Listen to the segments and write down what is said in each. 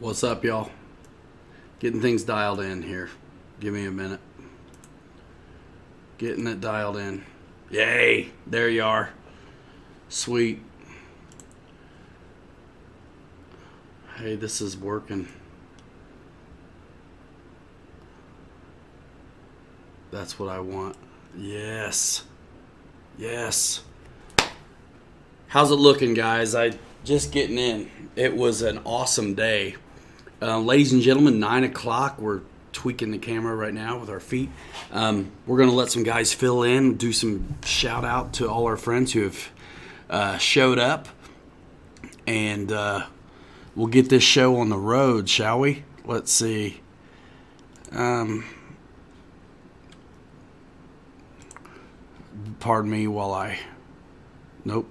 What's up, y'all? Getting things dialed in here. Give me a minute. Getting it dialed in. Yay! There you are. Sweet. Hey, this is working. That's what I want. Yes. Yes. How's it looking, guys? Just getting in. It was an awesome day. Ladies and gentlemen, 9 o'clock. We're tweaking the camera right now with our feet. We're going to let some guys fill in, do some shout out to all our friends who have showed up. And we'll get this show on the road, shall we? Let's see. Pardon me while I... Nope.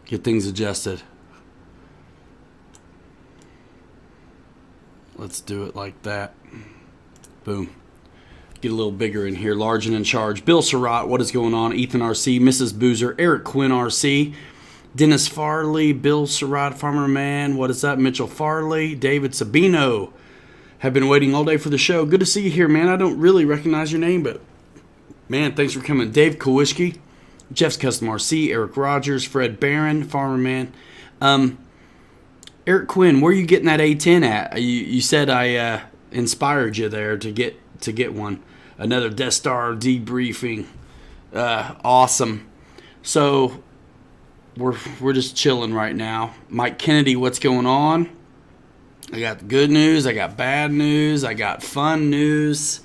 Get things adjusted. Let's do it like that. Boom. Get a little bigger in here. Large and in charge. Bill Surratt, what is going on? Ethan RC, Mrs. Boozer, Eric Quinn RC, Dennis Farley, Bill Surratt, Farmer Man, what is up? Mitchell Farley, David Sabino. Have been waiting all day for the show. Good to see you here, man. I don't really recognize your name, but man, thanks for coming. Dave Kowishki, Jeff's Custom RC, Eric Rogers, Fred Barron, Farmer Man. Eric Quinn, where are you getting that A10 at? You said I inspired you there to get one. Another Death Star debriefing. Awesome. So we're just chilling right now. Mike Kennedy, what's going on? I got good news. I got bad news. I got fun news.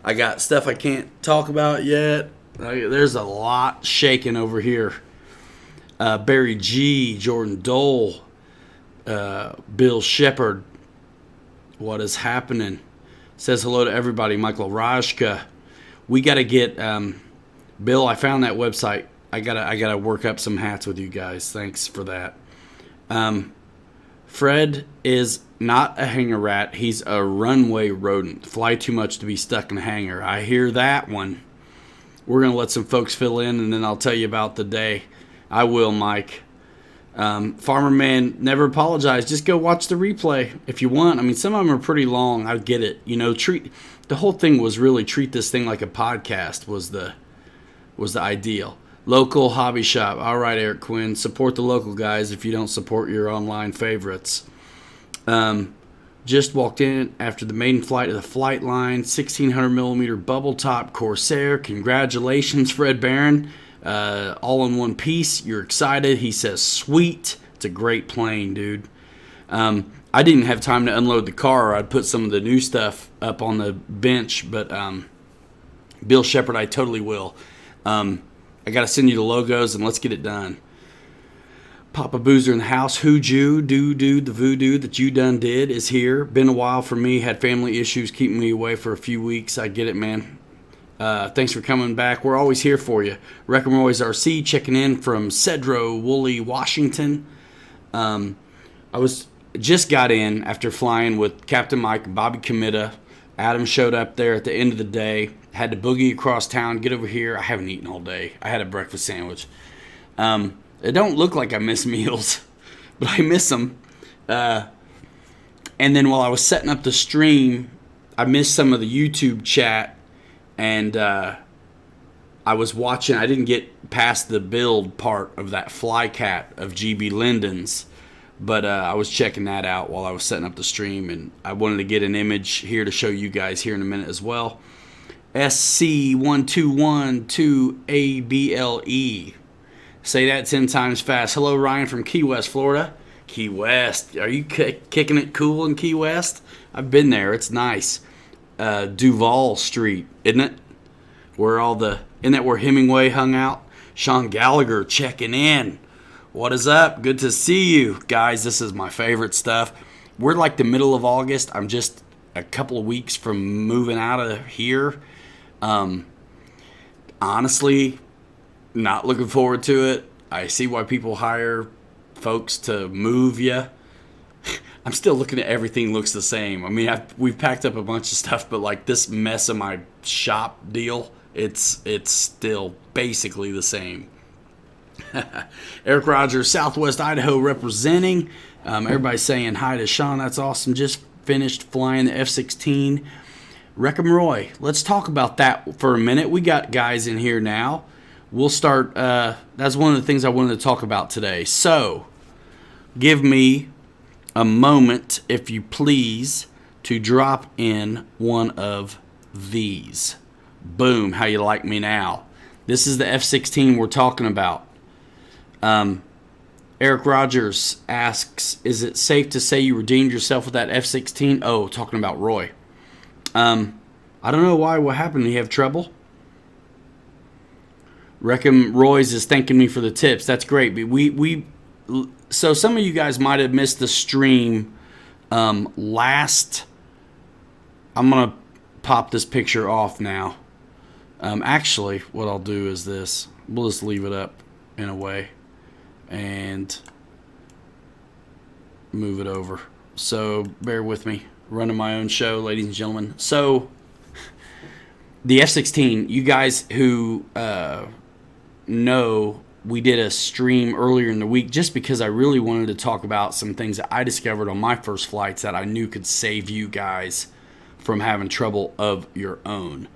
I got stuff I can't talk about yet. There's a lot shaking over here. Barry G, Jordan Dole, Bill Shepard. What is happening? Says hello to everybody. Michael Rajka. We got to get Bill. I found that website. I gotta work up some hats with you guys. Thanks for that. Fred is not a hanger rat. He's a runway rodent. Fly too much to be stuck in a hanger. I hear that one. We're going to let some folks fill in, and then I'll tell you about the day. I will, Mike. Farmer Man, never apologize. Just go watch the replay if you want. I mean, some of them are pretty long. I get it. You know, the whole thing was really treat this thing like a podcast was the ideal. Local hobby shop. All right, Eric Quinn. Support the local guys if you don't support your online favorites. Just walked in after the maiden flight of the flight line. 1600 millimeter bubble top Corsair. Congratulations, Fred Barron. All in one piece. You're excited. He says, sweet. It's a great plane, dude. I didn't have time to unload the car. I'd put some of the new stuff up on the bench, but Bill Shepard, I totally will. I got to send you the logos, and let's get it done. Papa Boozer in the house. Hooju, the voodoo that you done did is here. Been a while for me. Had family issues keeping me away for a few weeks. I get it, man. Thanks for coming back. We're always here for you. Recomroy's RC checking in from Cedro, Woolley, Washington. I just got in after flying with Captain Mike and Bobby Committa. Adam showed up there at the end of the day. Had to boogie across town, get over here. I haven't eaten all day. I had a breakfast sandwich. It don't look like I miss meals, but I miss them. And then while I was setting up the stream, I missed some of the YouTube chat, and I was watching. I didn't get past the build part of that Flycat of GB Linden's, but I was checking that out while I was setting up the stream, and I wanted to get an image here to show you guys here in a minute as well. SC12128BLE. Say that 10 times fast. Hello, Ryan from Key West, Florida. Key West. Are you kicking it cool in Key West? I've been there. It's nice. Duval Street, isn't it? Isn't that where Hemingway hung out? Sean Gallagher checking in. What is up? Good to see you. Guys, this is my favorite stuff. We're like the middle of August. I'm just a couple of weeks from moving out of here. Honestly, not looking forward to it. I see why people hire folks to move you. I'm still looking at everything looks the same. I mean, we've packed up a bunch of stuff, but like this mess of my shop deal, it's still basically the same. Eric Rogers, Southwest Idaho representing. Everybody's saying hi to Sean. That's awesome. Just finished flying the F-16. Wreckham Roy, let's talk about that for a minute. We got guys in here now. We'll start. That's one of the things I wanted to talk about today. So, give me a moment, if you please, to drop in one of these. Boom, how you like me now? This is the F-16 we're talking about. Eric Rogers asks, is it safe to say you redeemed yourself with that F-16? Oh, talking about Roy. I don't know why. What happened? Did he have trouble? Wreckham Roy's is thanking me for the tips. That's great. But so some of you guys might have missed the stream last. I'm going to pop this picture off now. Actually, what I'll do is this. We'll just leave it up in a way and move it over. So bear with me. Running my own show, ladies and gentlemen. So the F-16, you guys who know, we did a stream earlier in the week just because I really wanted to talk about some things that I discovered on my first flights that I knew could save you guys from having trouble of your own.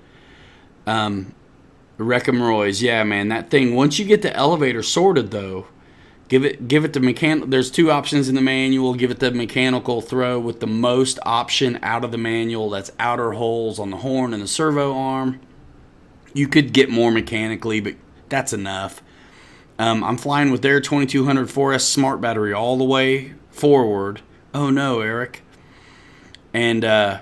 Wreckham Roy's, yeah, man, that thing. Once you get the elevator sorted, though, give it the mechanical. There's two options in the manual. Give it the mechanical throw with the most option out of the manual. That's outer holes on the horn and the servo arm. You could get more mechanically, but that's enough. I'm flying with their 2200 4S smart battery all the way forward. Oh no, Eric. And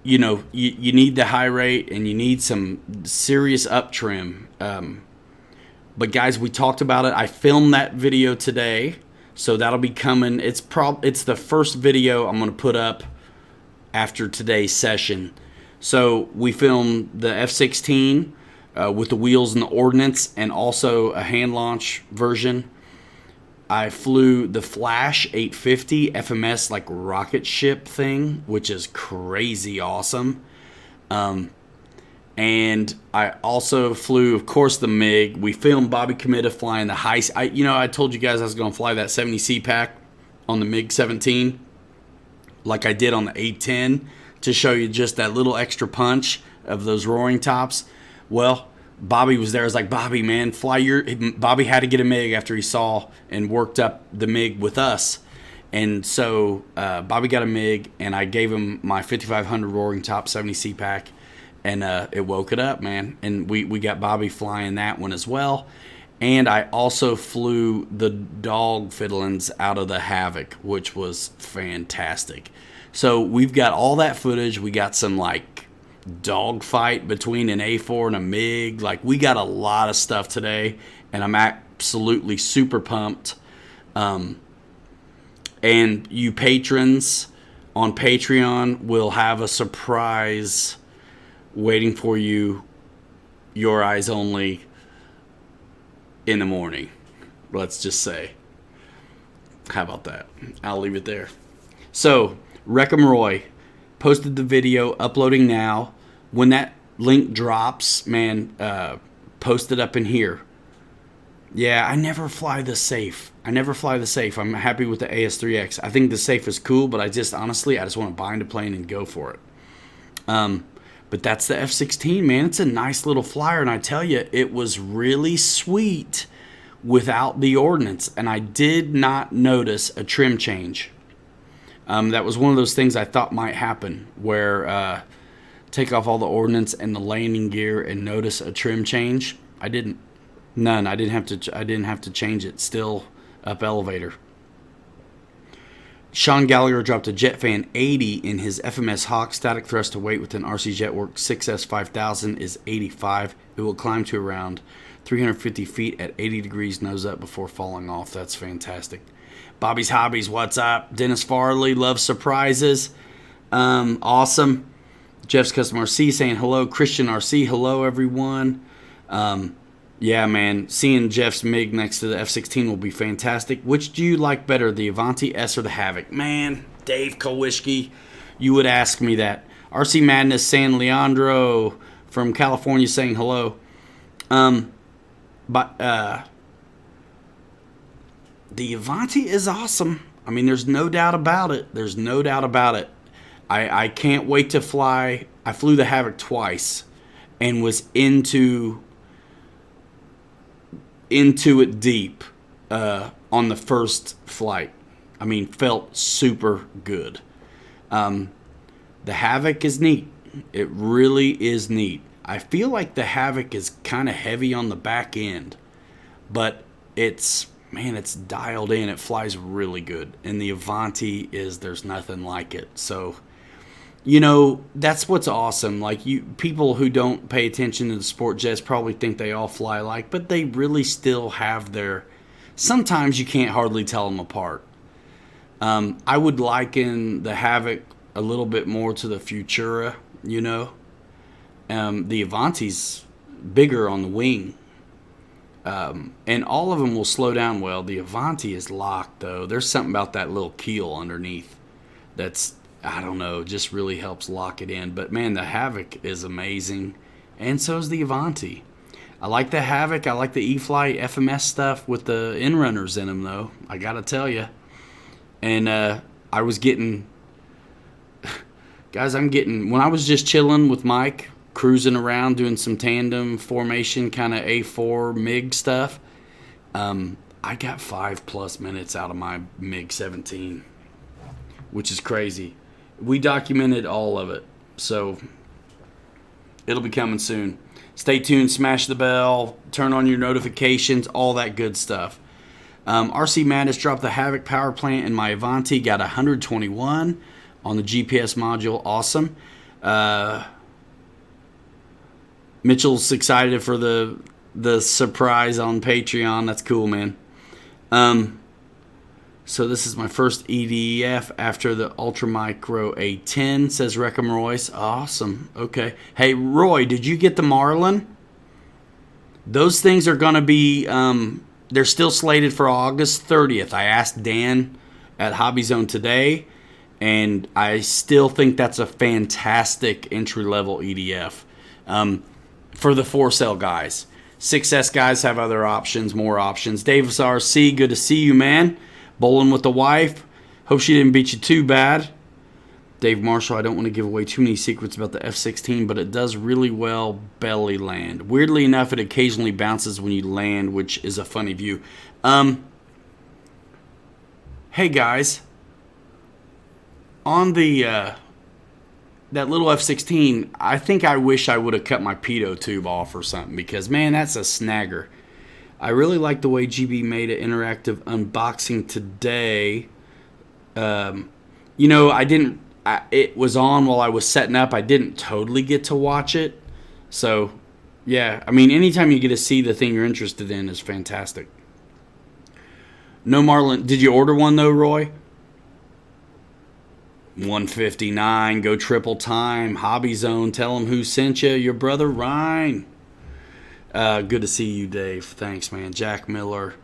you know, you need the high rate and you need some serious up trim. But guys, we talked about it. I filmed that video today, so that'll be coming. It's the first video I'm going to put up after today's session. So we filmed the F-16 with the wheels and the ordnance, and also a hand launch version. I flew the Flash 850 FMS like rocket ship thing, which is crazy awesome. And I also flew, of course, the MiG. We filmed Bobby Committa flying the high. I told you guys I was going to fly that 70C pack on the MiG-17, like I did on the A-10, to show you just that little extra punch of those roaring tops. Well, Bobby was there. I was like, Bobby, man, Bobby had to get a MiG after he saw and worked up the MiG with us. And so Bobby got a MiG, and I gave him my 5500 roaring top 70C pack. And it woke it up, man. And we got Bobby flying that one as well. And I also flew the dog fiddlings out of the Havoc, which was fantastic. So we've got all that footage. We got some, like, dog fight between an A4 and a MiG. Like, we got a lot of stuff today. And I'm absolutely super pumped. And you patrons on Patreon will have a surprise waiting for you, your eyes only, in the morning. Let's just say. How about that? I'll leave it there. So, Wreckham Roy posted the video, uploading now. When that link drops, man, post it up in here. Yeah, I never fly the Safe. I'm happy with the AS3X. I think the Safe is cool, but I just want to bind a plane and go for it. But that's the F-16, man. It's a nice little flyer, and I tell you, it was really sweet without the ordnance, and I did not notice a trim change. That was one of those things I thought might happen, where take off all the ordnance and the landing gear and notice a trim change. I didn't. None. I didn't have to change it. Still up elevator. Sean Gallagher dropped a jet fan 80 in his FMS Hawk. Static thrust to weight with an RC Jetworks 6S 5000 is 85. It will climb to around 350 feet at 80 degrees nose up before falling off. That's fantastic. Bobby's Hobbies, what's up? Dennis Farley, loves surprises. Awesome. Jeff's Custom RC saying hello. Christian RC, hello everyone. Yeah, man, seeing Jeff's MiG next to the F-16 will be fantastic. Which do you like better, the Avanti S or the Havoc? Man, Dave Kowalski, you would ask me that. RC Madness San Leandro from California saying hello. But The Avanti is awesome. I mean, there's no doubt about it. There's no doubt about it. I can't wait to fly. I flew the Havoc twice and was into it deep on the first flight. I mean, felt super good. The Havoc is neat. It really is neat. I feel like the Havoc is kind of heavy on the back end, but it's dialed in. It flies really good. And the Avanti there's nothing like it. So, that's what's awesome. Like, people who don't pay attention to the sport jets probably think they all fly alike, but they really still have sometimes you can't hardly tell them apart. I would liken the Havoc a little bit more to the Futura, The Avanti's bigger on the wing. And all of them will slow down well. The Avanti is locked, though. There's something about that little keel underneath that's, I don't know, just really helps lock it in. But, man, the Havoc is amazing, and so is the Avanti. I like the Havoc. I like the E-Flight FMS stuff with the in-runners in them, though. I got to tell you. And I was getting... Guys, when I was just chilling with Mike, cruising around doing some tandem formation kind of A4 MiG stuff, I got 5+ minutes out of my MiG 17, which is crazy. We documented all of it, so it'll be coming soon. Stay tuned, smash the bell, turn on your notifications, all that good stuff. RC Madness dropped the Havoc power plant in my Avanti, got 121 on the GPS module. Awesome. Mitchell's excited for the surprise on Patreon. That's cool, man. So this is my first EDF after the Ultramicro A10, says Reckham Royce. Awesome. Okay. Hey, Roy, did you get the Marlin? Those things are going to be, they're still slated for August 30th. I asked Dan at Hobby Zone today, and I still think that's a fantastic entry-level EDF. For the 4-cell guys. 6S guys have other options, more options. Davis RC, good to see you, man. Bowling with the wife. Hope she didn't beat you too bad. Dave Marshall, I don't want to give away too many secrets about the F-16, but it does really well belly land. Weirdly enough, it occasionally bounces when you land, which is a funny view. Hey, guys. On the... that little F-16, I think I wish I would have cut my pitot tube off or something because, man, that's a snagger. I really like the way GB made an interactive unboxing today. It was on while I was setting up. I didn't totally get to watch it. So, yeah, I mean, anytime you get to see the thing you're interested in is fantastic. No Marlin. Did you order one, though, Roy? 159, go triple time. Hobby Zone, tell them who sent you. Your brother Ryan. Good to see you, Dave. Thanks, man. Jack Miller.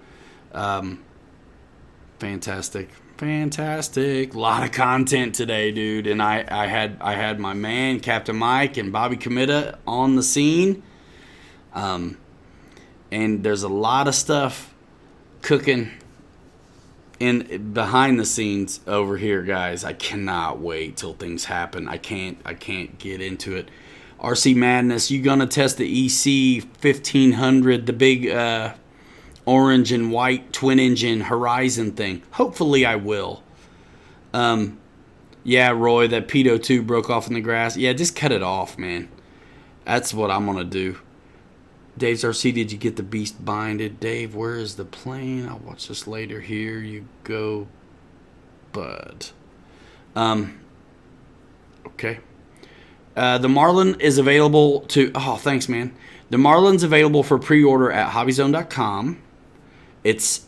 Fantastic. A lot of content today, dude. And I had my man, Captain Mike, and Bobby Committa on the scene. And there's a lot of stuff cooking in behind the scenes over here, guys. I cannot wait till things happen. I can't get into it. RC Madness, you gonna test the EC 1500, the big orange and white twin engine Horizon thing? Hopefully I will. Yeah, Roy, that pitot tube broke off in the grass. Yeah, just cut it off, man. That's what I'm gonna do. Dave's RC, did you get the beast binded? Dave, where is the plane? I'll watch this later. Here you go, bud. Okay. The Marlin is available to... Oh, thanks, man. The Marlin's available for pre-order at hobbyzone.com. It's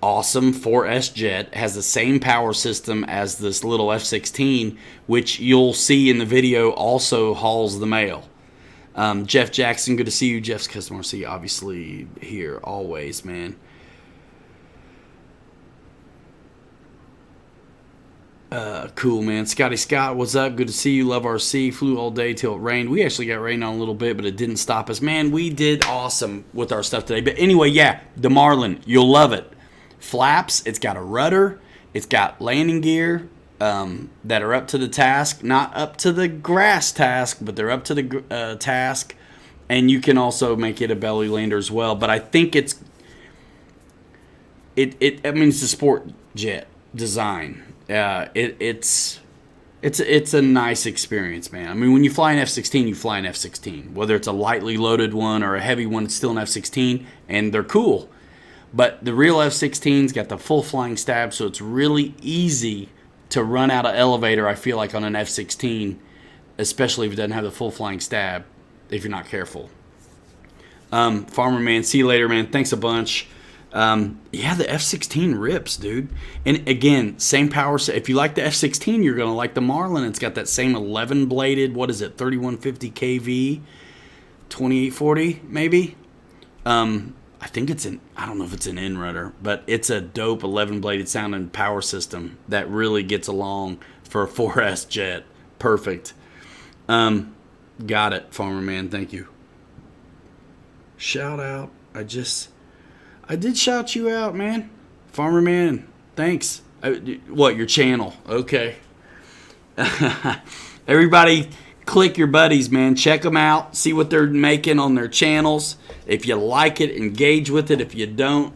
awesome 4S jet. It has the same power system as this little F-16, which you'll see in the video also hauls the mail. Jeff Jackson, good to see you. Jeff's customer RC, obviously here always, man. Cool, man. Scotty Scott, what's up? Good to see you. Love RC. Flew all day till it rained. We actually got rained on a little bit, but it didn't stop us. Man, we did awesome with our stuff today. But anyway, yeah, the Marlin, you'll love it. flaps. It's got a rudder. It's got landing gear that are up to the task. Not up to the grass task, but they're up to the task. And you can also make it a belly lander as well. But I think it's a sport jet design. It's a nice experience, man. I mean, when you fly an F-16, you fly an F-16. Whether it's a lightly loaded one or a heavy one, it's still an F-16, and they're cool. But the real F-16's got the full flying stab, so it's really easy to run out of elevator, I feel like, on an F-16, especially if it doesn't have the full flying stab, if you're not careful. Farmer Man, see you later, man. Thanks a bunch. Yeah, the F-16 rips, dude. And again, same power set. If you like the F-16, you're going to like the Marlin. It's got that same 11-bladed, 3150 kV, 2840 maybe. I think I don't know if it's an in-rudder, but it's a dope 11-bladed sounding power system that really gets along for a 4S jet. Perfect. Got it, Farmer Man. Thank you. Shout out. I did shout you out, man. Farmer Man, thanks. What, your channel? Okay. Everybody, click your buddies, man. Check them out. See what they're making on their channels. If you like it, engage with it. If you don't.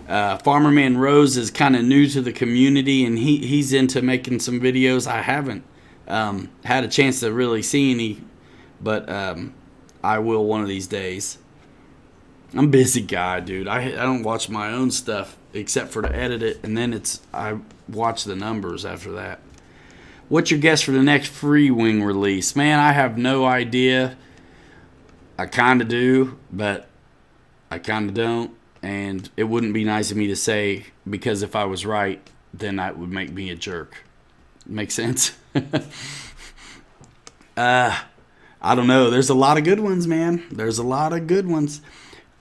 Farmer Man Rose is kind of new to the community, and he's into making some videos. I haven't had a chance to really see any, but I will one of these days. I'm a busy guy, dude. I don't watch my own stuff except for to edit it, and then I watch the numbers after that. What's your guess for the next free wing release? Man, I have no idea. I kind of do, but I kind of don't, and it wouldn't be nice of me to say, because if I was right, then that would make me a jerk. Make sense? I don't know. There's a lot of good ones, man. There's a lot of good ones.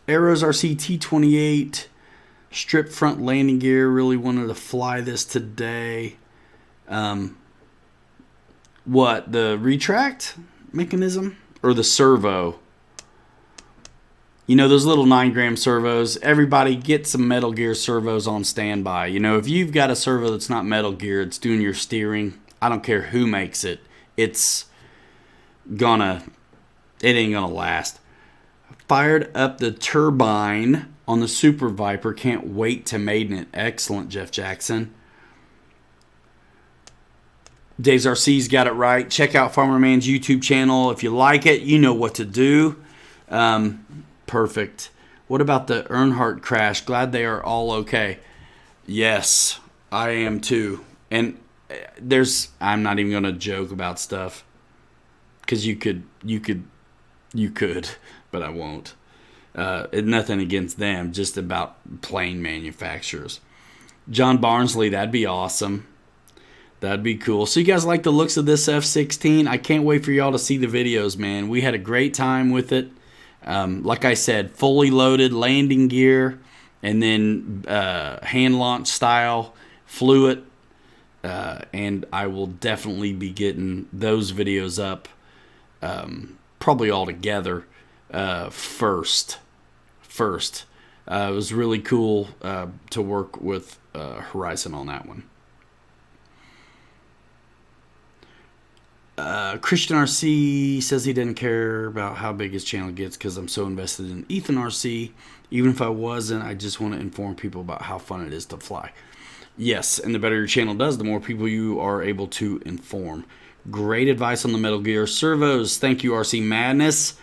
Arrows RC T28, strip front landing gear. Really wanted to fly this today. What, the retract mechanism or the servo? You know, those little 9-gram servos. Everybody get some Metal Gear servos on standby. You know, if you've got a servo that's not Metal Gear, it's doing your steering. I don't care who makes it. It ain't gonna last. Fired up the turbine on the Super Viper. Can't wait to maiden it. Excellent, Jeff Jackson. Dave's RC's got it right. Check out Farmer Man's YouTube channel. If you like it, you know what to do. Perfect. What about the Earnhardt crash? Glad they are all okay. Yes, I am too. And I'm not even going to joke about stuff, because you could, but I won't. Nothing against them, just about plane manufacturers. John Barnsley, that'd be awesome. That'd be cool. So you guys like the looks of this F-16? I can't wait for y'all to see the videos, man. We had a great time with it. Like I said, fully loaded landing gear, and then hand launch style, flew it. And I will definitely be getting those videos up, probably all together. First. It was really cool to work with Horizon on that one. Christian RC says he didn't care about how big his channel gets because I'm so invested in Ethan RC. Even if I wasn't, I just want to inform people about how fun it is to fly. Yes, and the better your channel does, the more people you are able to inform. Great advice on the Metal Gear servos. Thank you, RC Madness.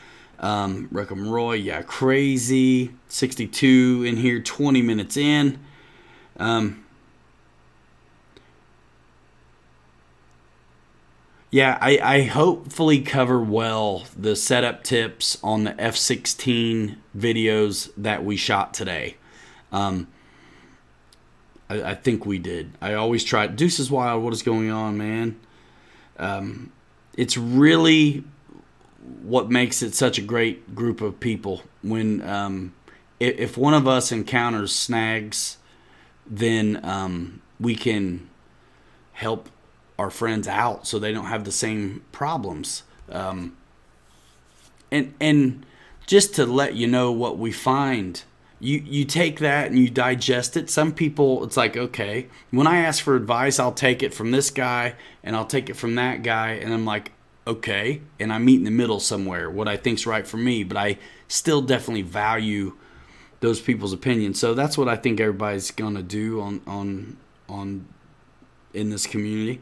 Reckham Roy, yeah, crazy. 62 in here, 20 minutes in. Yeah, I hopefully cover well the setup tips on the F-16 videos that we shot today. I think we did. I always try. Deuce is Wild, what is going on, man? It's really what makes it such a great group of people. When if one of us encounters snags, then we can help our friends out so they don't have the same problems. And just to let you know what we find, you take that and you digest it. Some people, it's like, okay, when I ask for advice, I'll take it from this guy and I'll take it from that guy, and I'm like, okay, and I meet in the middle somewhere, what I think's right for me, but I still definitely value those people's opinions. So that's what I think everybody's gonna do on in this community.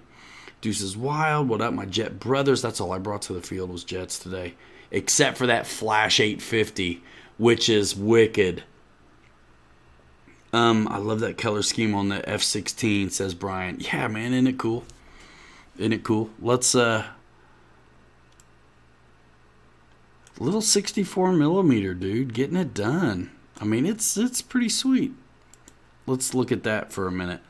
Deuces Wild, what up, my Jet brothers? That's all I brought to the field was Jets today, except for that Flash 850, which is wicked. I love that color scheme on the F-16, says Brian. Yeah, man, isn't it cool? Isn't it cool? Let's little 64 millimeter, dude, getting it done. I mean, it's pretty sweet. Let's look at that for a minute.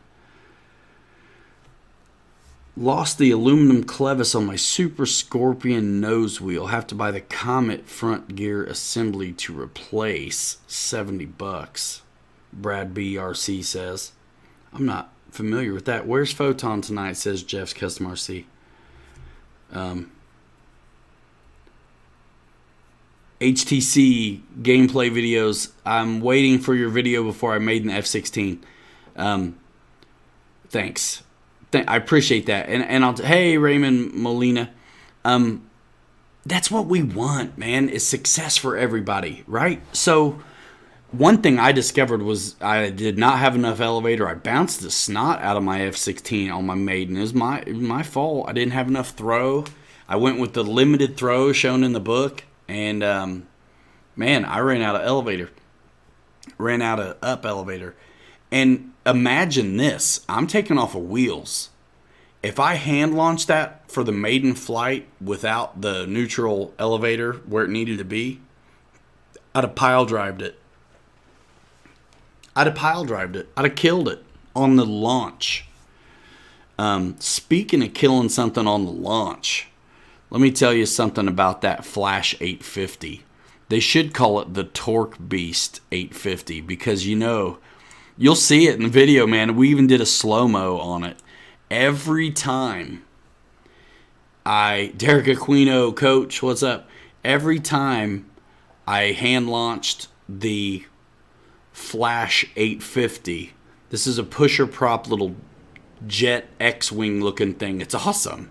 Lost the aluminum clevis on my Super Scorpion nose wheel. Have to buy the Comet front gear assembly to replace. $70. Brad BRC says. I'm not familiar with that. Where's Photon tonight, says Jeff's Custom RC. HTC gameplay videos. I'm waiting for your video before I made an F-16. Thanks. I appreciate that. And hey, Raymond Molina. That's what we want, man, is success for everybody, right? So one thing I discovered was I did not have enough elevator. I bounced the snot out of my F-16 on my maiden. It was my fault. I didn't have enough throw. I went with the limited throw shown in the book. And, man, I ran out of elevator. Ran out of up elevator. And imagine this. I'm taking off of wheels. If I hand launched that for the maiden flight without the neutral elevator where it needed to be, I'd have pile drived it. I'd have killed it on the launch. Speaking of killing something on the launch, let me tell you something about that Flash 850. They should call it the Torque Beast 850 because, you'll see it in the video, man. We even did a slow-mo on it. Every time Derek Aquino, coach, what's up? Every time I hand-launched the Flash 850, this is a pusher prop little jet X-wing looking thing. It's awesome.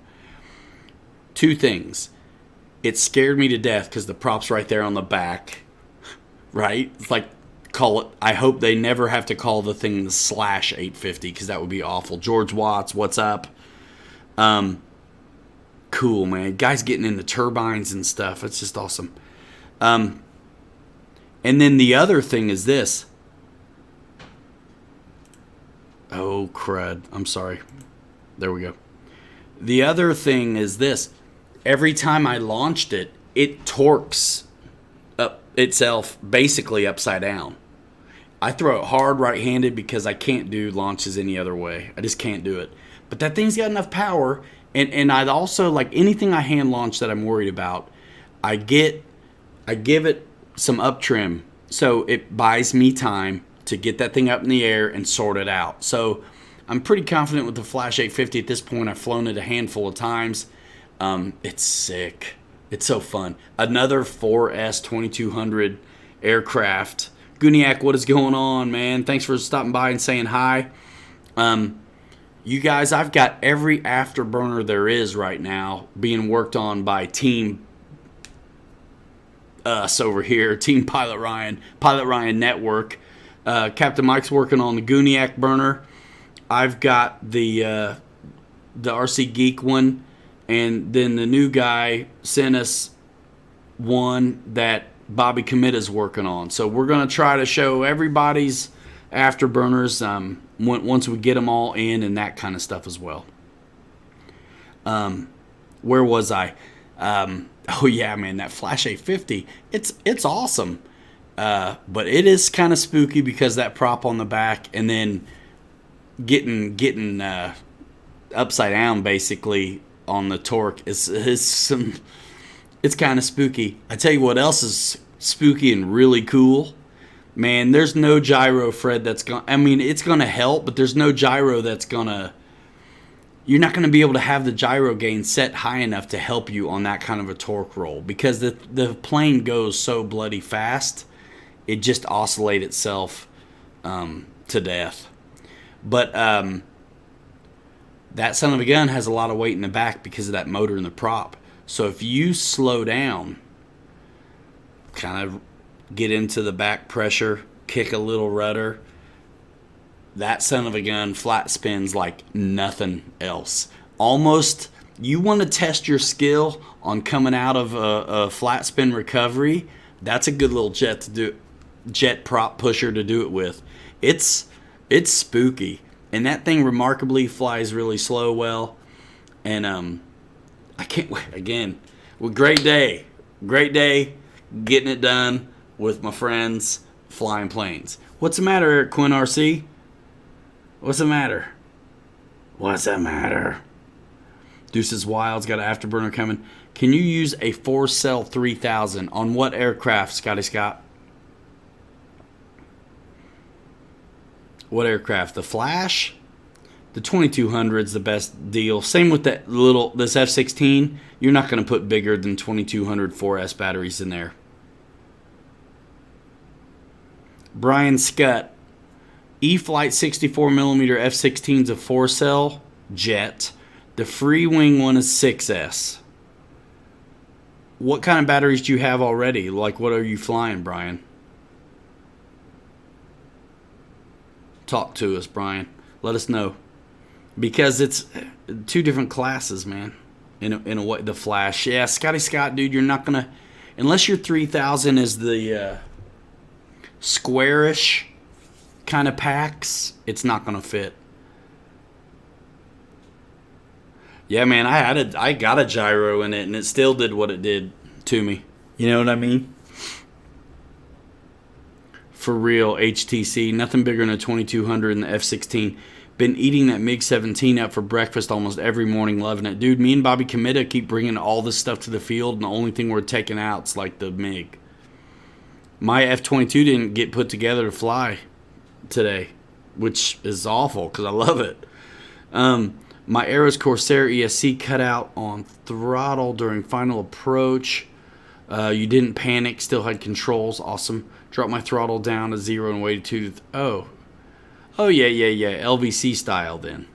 Two things. It scared me to death because the prop's right there on the back, right? It's like, call it, I hope they never have to call the thing the Slash 850 because that would be awful. George Watts, what's up? Cool, man. Guys getting into turbines and stuff. It's just awesome. And then the other thing is this. Oh, crud. I'm sorry. There we go. The other thing is this. Every time I launched it, it torques up itself basically upside down. I throw it hard right-handed because I can't do launches any other way. I just can't do it. But that thing's got enough power. And I'd also, like anything I hand launch that I'm worried about, I give it some up trim. So it buys me time to get that thing up in the air and sort it out. So I'm pretty confident with the Flash 850 at this point. I've flown it a handful of times. It's sick. It's so fun. Another 4S 2200 aircraft. Guniak, what is going on, man? Thanks for stopping by and saying hi. You guys, I've got every afterburner there is right now being worked on by Team Us over here, Team Pilot Ryan Network. Captain Mike's working on the Guniak burner. I've got the RC Geek one, and then the new guy sent us one that Bobby Committa's working on. So we're going to try to show everybody's afterburners once we get them all in and that kind of stuff as well. Where was I? Oh yeah, man, that Flash 850, it's awesome. But it is kind of spooky because that prop on the back and then getting upside down basically on the torque is it's kind of spooky. I tell you what else is spooky and really cool. Man, there's no gyro, Fred, it's going to help, but there's no gyro you're not going to be able to have the gyro gain set high enough to help you on that kind of a torque roll because the plane goes so bloody fast. it just oscillate itself to death. But that son of a gun has a lot of weight in the back because of that motor in the prop. So if you slow down, kind of get into the back pressure, kick a little rudder, that son of a gun flat spins like nothing else. Almost, you want to test your skill on coming out of a flat spin recovery. That's a good little jet prop pusher to do it with. It's spooky, and that thing remarkably flies really slow well. And I can't wait again. Well, great day, getting it done with my friends flying planes. What's the matter, Eric Quinn RC? What's the matter? What's the matter? Deuces Wild's got an afterburner coming. Can you use a 4-cell 3000 on what aircraft, Scotty Scott? What aircraft? The Flash? The 2200's the best deal. Same with this F-16. You're not going to put bigger than 2200 4S batteries in there. Brian Scott. E-Flight 64mm F-16's a 4-cell jet. The free wing one is 6S. What kind of batteries do you have already? Like, what are you flying, Brian? Talk to us, Brian. Let us know. Because it's two different classes, man. In a way, the Flash. Yeah, Scotty Scott, dude, you're not going to... Unless your 3000 is the squarish kind of packs, it's not going to fit. Yeah, man, I got a gyro in it, and it still did what it did to me. You know what I mean? For real, HTC. Nothing bigger than a 2200 in the F-16. Been eating that MiG-17 up for breakfast almost every morning, loving it. Dude, me and Bobby Committa keep bringing all this stuff to the field, and the only thing we're taking out's like the MiG. My F-22 didn't get put together to fly today, which is awful because I love it. My Aeros Corsair ESC cut out on throttle during final approach. You didn't panic, still had controls. Awesome. Dropped my throttle down to 0 and waited to... Oh, yeah. LVC style then.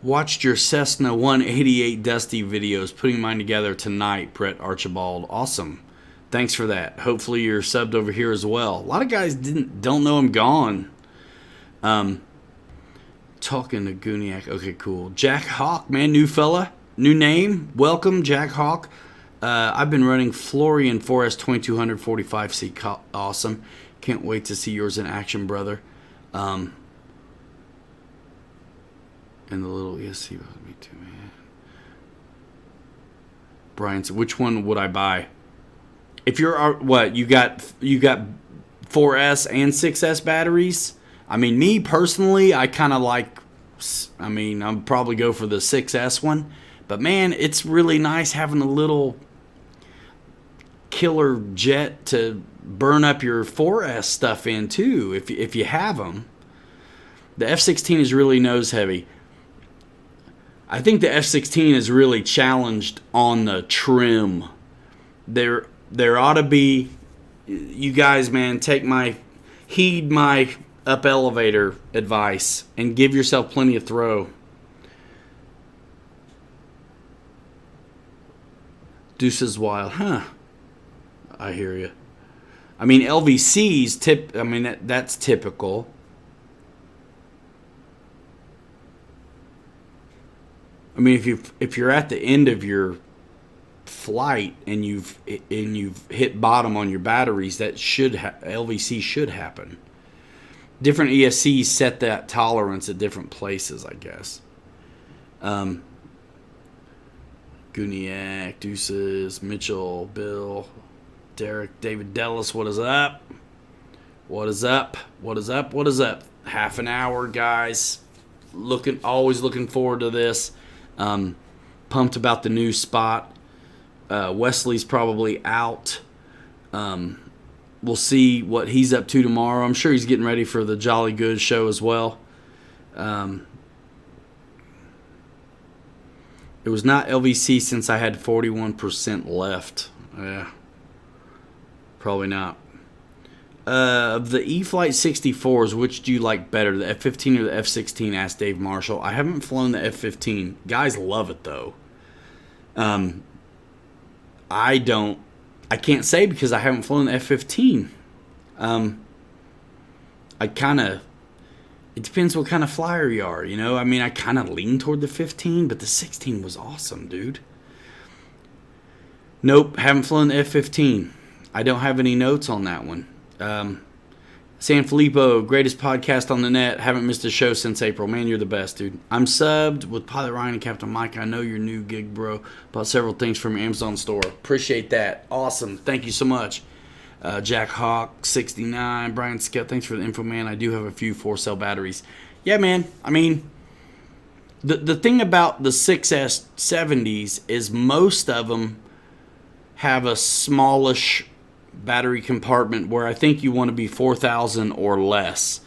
Watched your Cessna 188 Dusty videos, putting mine together tonight, Brett Archibald. Awesome. Thanks for that. Hopefully you're subbed over here as well. A lot of guys don't know I'm gone. Talking to Gooniac. Okay, cool. Jack Hawk, man, new fella. New name. Welcome, Jack Hawk. I've been running Florian 4S 2200 45C. Awesome. Can't wait to see yours in action, brother. And the little ESC with me too, man. Brian said, which one would I buy? If you're what you got 4S and 6S batteries. I mean, me personally, I kind of like. I mean, I'll probably go for the 6S one. But man, it's really nice having a little killer jet to burn up your 4S stuff in too, if you have them. The F-16 is really nose heavy. I think the F-16 is really challenged on the trim. There ought to be, you guys, man, heed my up elevator advice and give yourself plenty of throw. Deuces Wild, huh? I hear you. I mean, LVC's that's typical. I mean, if you're at the end of your flight and you've hit bottom on your batteries, that LVC should happen. Different ESCs set that tolerance at different places, I guess. Gooniac, Deuces, Mitchell, Bill, Derek, David Dellis, what is up? What is up? What is up? What is up? Half an hour, guys. Always looking forward to this. Pumped about the new spot. Wesley's probably out. We'll see what he's up to tomorrow. I'm sure he's getting ready for the Jolly Good show as well. It was not LVC since I had 41% left. Yeah. Probably not. Of the E-flite 64s, which do you like better, the F-15 or the F-16? Asked Dave Marshall. I haven't flown the F-15. Guys love it, though. I don't. I can't say because I haven't flown the F-15. I kind of. It depends what kind of flyer you are, you know? I mean, I kind of lean toward the 15, but the 16 was awesome, dude. Nope, haven't flown the F-15. I don't have any notes on that one. San Filippo, greatest podcast on the net. Haven't missed a show since April. Man, you're the best, dude. I'm subbed with Pilot Ryan and Captain Mike. I know your new gig, bro. Bought several things from your Amazon store. Appreciate that. Awesome. Thank you so much. Jack Hawk, 69. Brian Scott, thanks for the info, man. I do have a few 4-cell batteries. Yeah, man. I mean, the thing about the 6S70s is most of them have a smallish battery compartment where I think you want to be 4,000 or less.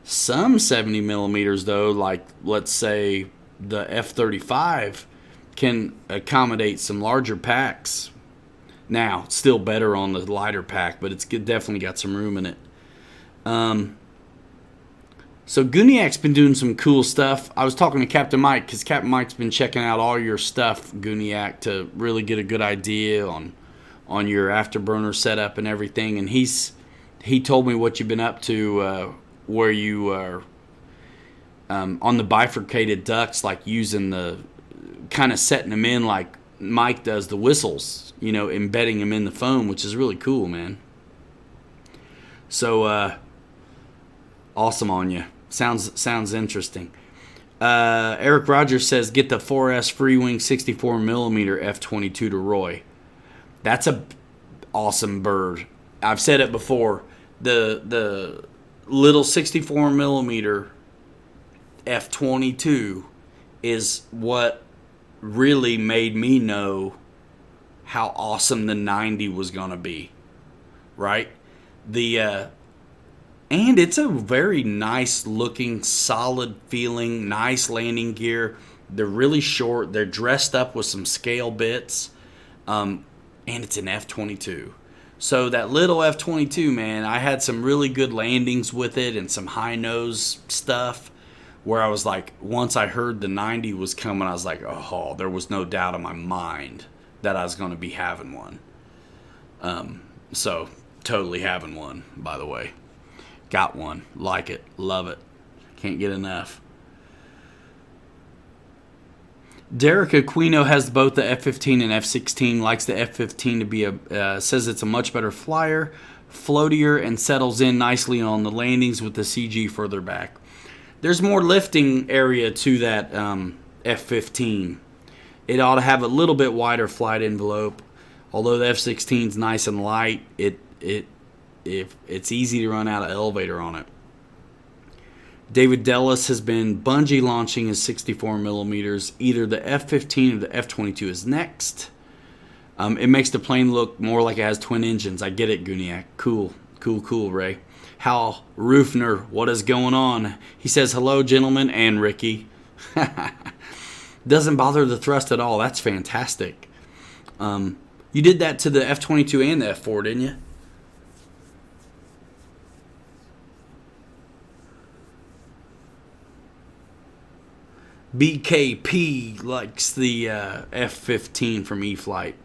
Some 70 millimeters, though, like let's say the F-35, can accommodate some larger packs. Now, still better on the lighter pack, but it's definitely got some room in it. So Guniac's been doing some cool stuff. I was talking to Captain Mike because Captain Mike's been checking out all your stuff, Guniac, to really get a good idea on your afterburner setup and everything. And he told me what you've been up to, where you are on the bifurcated ducts, like using the kind of setting them in like Mike does the whistles, you know, embedding them in the foam, which is really cool, man. So awesome on you. Sounds interesting. Eric Rogers says get the 4S Free Wing 64 millimeter F-22 to Roy. That's a awesome bird. I've said it before. The little 64 millimeter F-22 is what really made me know how awesome the 90 was going to be. Right? And it's a very nice looking, solid feeling, nice landing gear. They're really short. They're dressed up with some scale bits. And it's an F-22. So that little F-22, man, I had some really good landings with it and some high nose stuff where I was like, once I heard the 90 was coming, I was like, oh, there was no doubt in my mind that I was going to be having one. So totally having one, by the way. Got one. Like it. Love it. Can't get enough. Derek Aquino has both the F-15 and F-16. Likes the F-15 to be says it's a much better flyer, floatier, and settles in nicely on the landings with the CG further back. There's more lifting area to that F-15. It ought to have a little bit wider flight envelope. Although the F-16 is nice and light, it's easy to run out of elevator on it. David Dellis has been bungee launching his 64 millimeters. Either the F-15 or the F-22 is next. It makes the plane look more like it has twin engines. I get it, Guniac. Cool, Ray. Hal Roofner, what is going on? He says, hello, gentlemen, and Ricky. Doesn't bother the thrust at all. That's fantastic. You did that to the F-22 and the F-4, didn't you? BKP likes the F-15 from E-flite.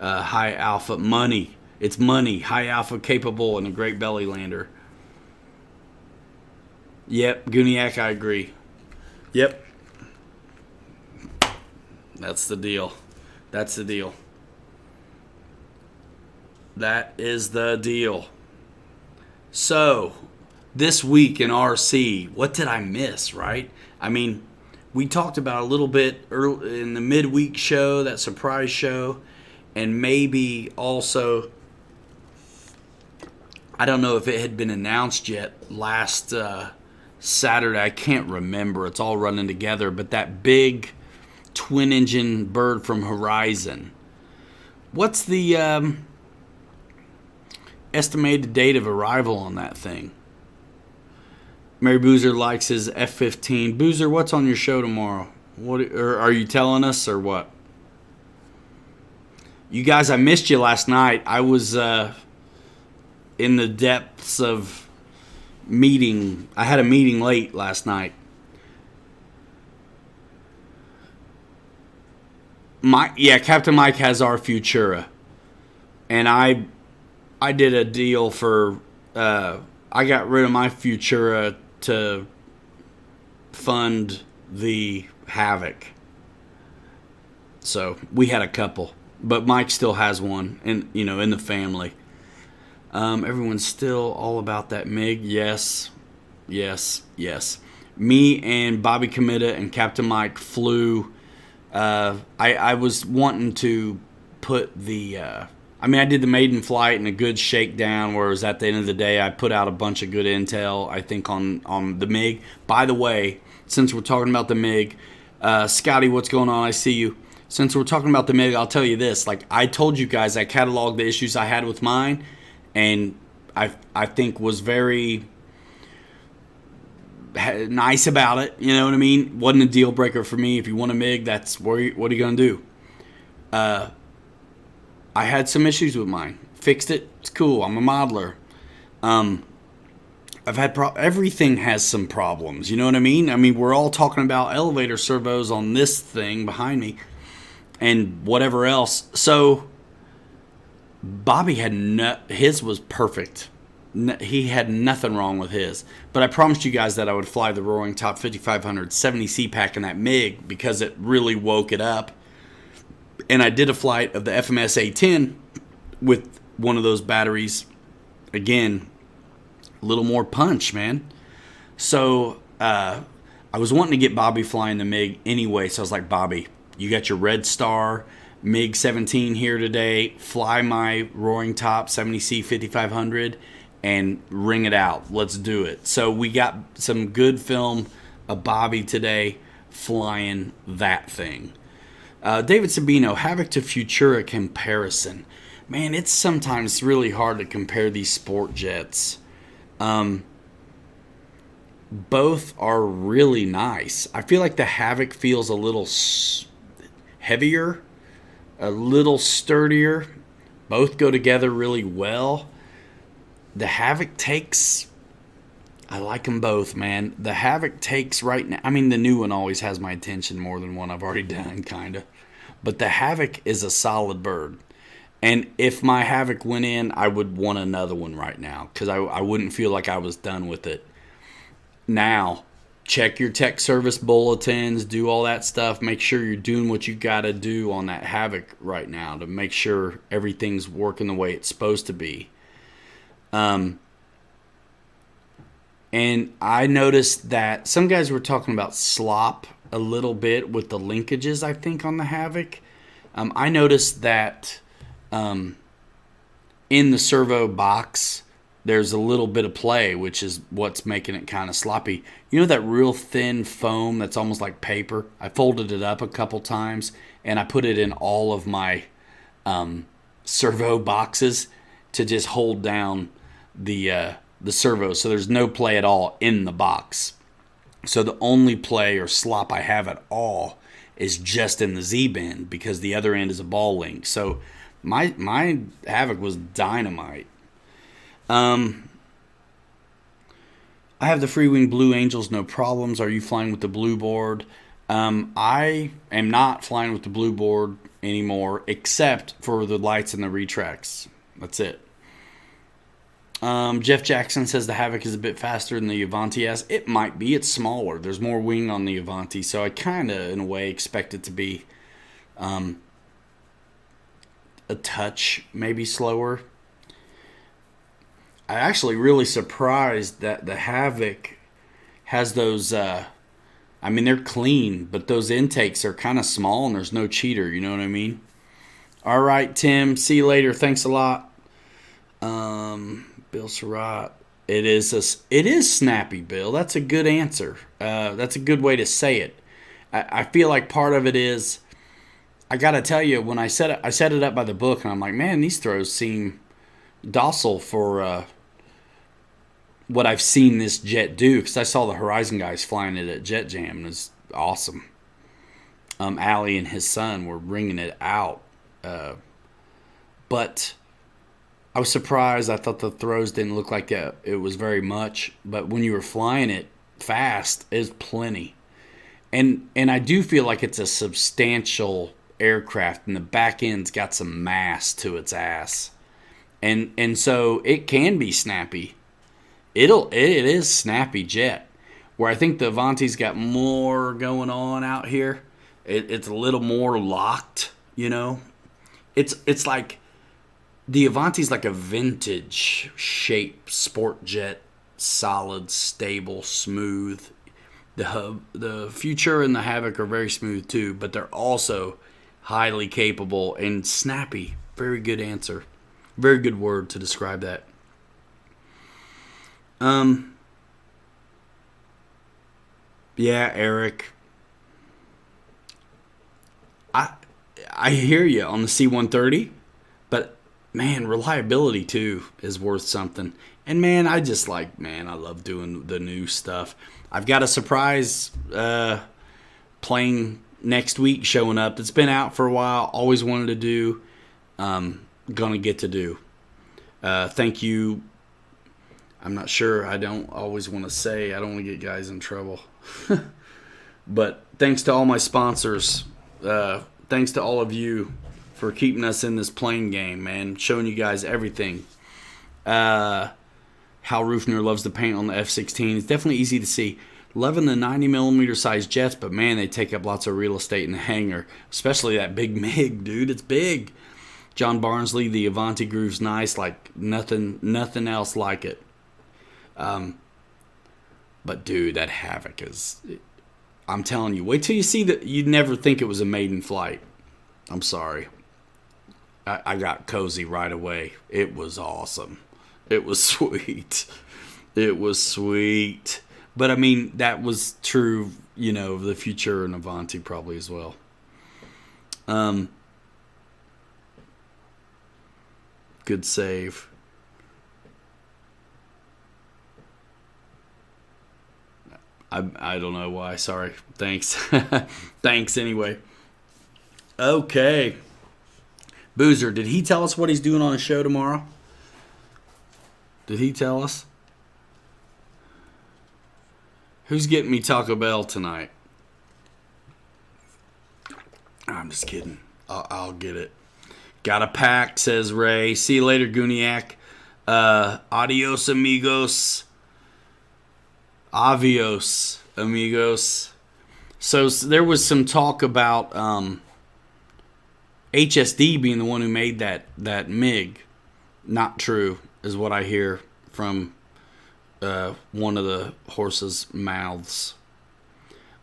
High alpha money. It's money. High alpha capable and a great belly lander. Yep, Guniac, I agree. Yep. That's the deal. That is the deal. So, this week in RC, what did I miss, right? I mean, we talked about a little bit early in the midweek show, that surprise show, and maybe also, I don't know if it had been announced yet last Saturday. I can't remember. It's all running together. But that big twin-engine bird from Horizon. What's the estimated date of arrival on that thing? Mary Boozer likes his F-15. Boozer, what's on your show tomorrow? Or are you telling us or what? You guys, I missed you last night. I was in the depths of meeting. I had a meeting late last night. Captain Mike has our Futura, and I did a deal for. I got rid of my Futura to fund the Havoc. So we had a couple, but Mike still has one, and in the family. Everyone's still all about that MiG. Yes. Me and Bobby Committa and Captain Mike flew. I was wanting to put the. I did the maiden flight and a good shakedown, whereas at the end of the day, I put out a bunch of good intel, I think, on the MiG. By the way, since we're talking about the MiG, Scotty, what's going on? I see you. Since we're talking about the MiG, I'll tell you this. Like, I told you guys, I cataloged the issues I had with mine, and I think was very nice about it. You know what I mean? Wasn't a deal breaker for me. If you want a MiG, that's what are you going to do? I had some issues with mine. Fixed it. It's cool. I'm a modeler. I've had everything has some problems. You know what I mean? We're all talking about elevator servos on this thing behind me, and whatever else. So Bobby had his was perfect. He had nothing wrong with his. But I promised you guys that I would fly the Roaring Top 5500 70C pack in that MiG because it really woke it up. And I did a flight of the FMS A10 with one of those batteries. Again, a little more punch, man. So I was wanting to get Bobby flying the MiG anyway. So I was like, Bobby, you got your Red Star MiG 17 here today. Fly my Roaring Top 70C 5500 and ring it out. Let's do it. So we got some good film of Bobby today flying that thing. David Sabino, Havoc to Futura comparison. Man, it's sometimes really hard to compare these sport jets. Both are really nice. I feel like the Havoc feels a little heavier, a little sturdier. Both go together really well. The Havoc takes... I like them both, man. The Havoc takes right now... the new one always has my attention more than one I've already done, kind of. But the Havoc is a solid bird. And if my Havoc went in, I would want another one right now, because I wouldn't feel like I was done with it. Now, check your tech service bulletins, do all that stuff. Make sure you're doing what you got to do on that Havoc right now to make sure everything's working the way it's supposed to be. And I noticed that some guys were talking about slop a little bit with the linkages, I think, on the Havoc. I noticed that in the servo box, there's a little bit of play, which is what's making it kind of sloppy. You know that real thin foam that's almost like paper? I folded it up a couple times, and I put it in all of my servo boxes to just hold down the servo, so there's no play at all in the box. So the only play or slop I have at all is just in the Z-bend, because the other end is a ball link. So my Havoc was dynamite. I have the Freewing Blue Angels, no problems. Are you flying with the blue board? I am not flying with the blue board anymore, except for the lights and the retracts. That's it. Jeff Jackson says the Havoc is a bit faster than the Avanti S. It might be. It's smaller. There's more wing on the Avanti, so I kind of, in a way, expect it to be a touch maybe slower. I'm actually really surprised that the Havoc has those, they're clean, but those intakes are kind of small and there's no cheater, you know what I mean? All right, Tim, see you later. Thanks a lot. Bill Surratt. It is snappy, Bill. That's a good answer. That's a good way to say it. I feel like part of it is, I got to tell you, when I set it up by the book, and I'm like, man, these throws seem docile for what I've seen this jet do, because I saw the Horizon guys flying it at Jet Jam, and it was awesome. Allie and his son were ringing it out. But I was surprised. I thought the throws didn't look like it was very much, but when you were flying it fast, it's plenty. And I do feel like it's a substantial aircraft, and the back end's got some mass to its ass, and so it can be snappy. It is snappy jet. Where I think the Avanti's got more going on out here. It's a little more locked, you know. It's like the Avanti's like a vintage shape sport jet, solid, stable, smooth. The Future and the Havoc are very smooth too, but they're also highly capable and snappy. Very good answer. Very good word to describe that. Yeah, Eric. I I hear you on the C-130, but man, reliability too is worth something. And man, I love doing the new stuff. I've got a surprise plane next week showing up that's been out for a while. Always wanted to do. Gonna get to do. Thank you. I'm not sure. I don't always want to say. I don't want to get guys in trouble. But thanks to all my sponsors. Thanks to all of you for keeping us in this plane game, man. Showing you guys everything. Hal Rufner loves the paint on the F-16. It's definitely easy to see. Loving the 90mm size jets, but man, they take up lots of real estate in the hangar. Especially that big MiG, dude. It's big. John Barnsley, the Avanti groove's nice, like nothing else like it. But dude, that Havoc is... I'm telling you, wait till you see that. You'd never think it was a maiden flight. I'm sorry. I got cozy right away. It was awesome. It was sweet. It was sweet. But I mean, that was true, of the Future and Avanti probably as well. Good save. I don't know why. Sorry. Thanks. Thanks anyway. Okay. Boozer, did he tell us what he's doing on his show tomorrow? Did he tell us? Who's getting me Taco Bell tonight? I'm just kidding. I'll get it. Got a pack, says Ray. See you later, Guniac. Adios, amigos. Avios, amigos. So there was some talk about HSD being the one who made that MiG. Not true, is what I hear from one of the horse's mouths.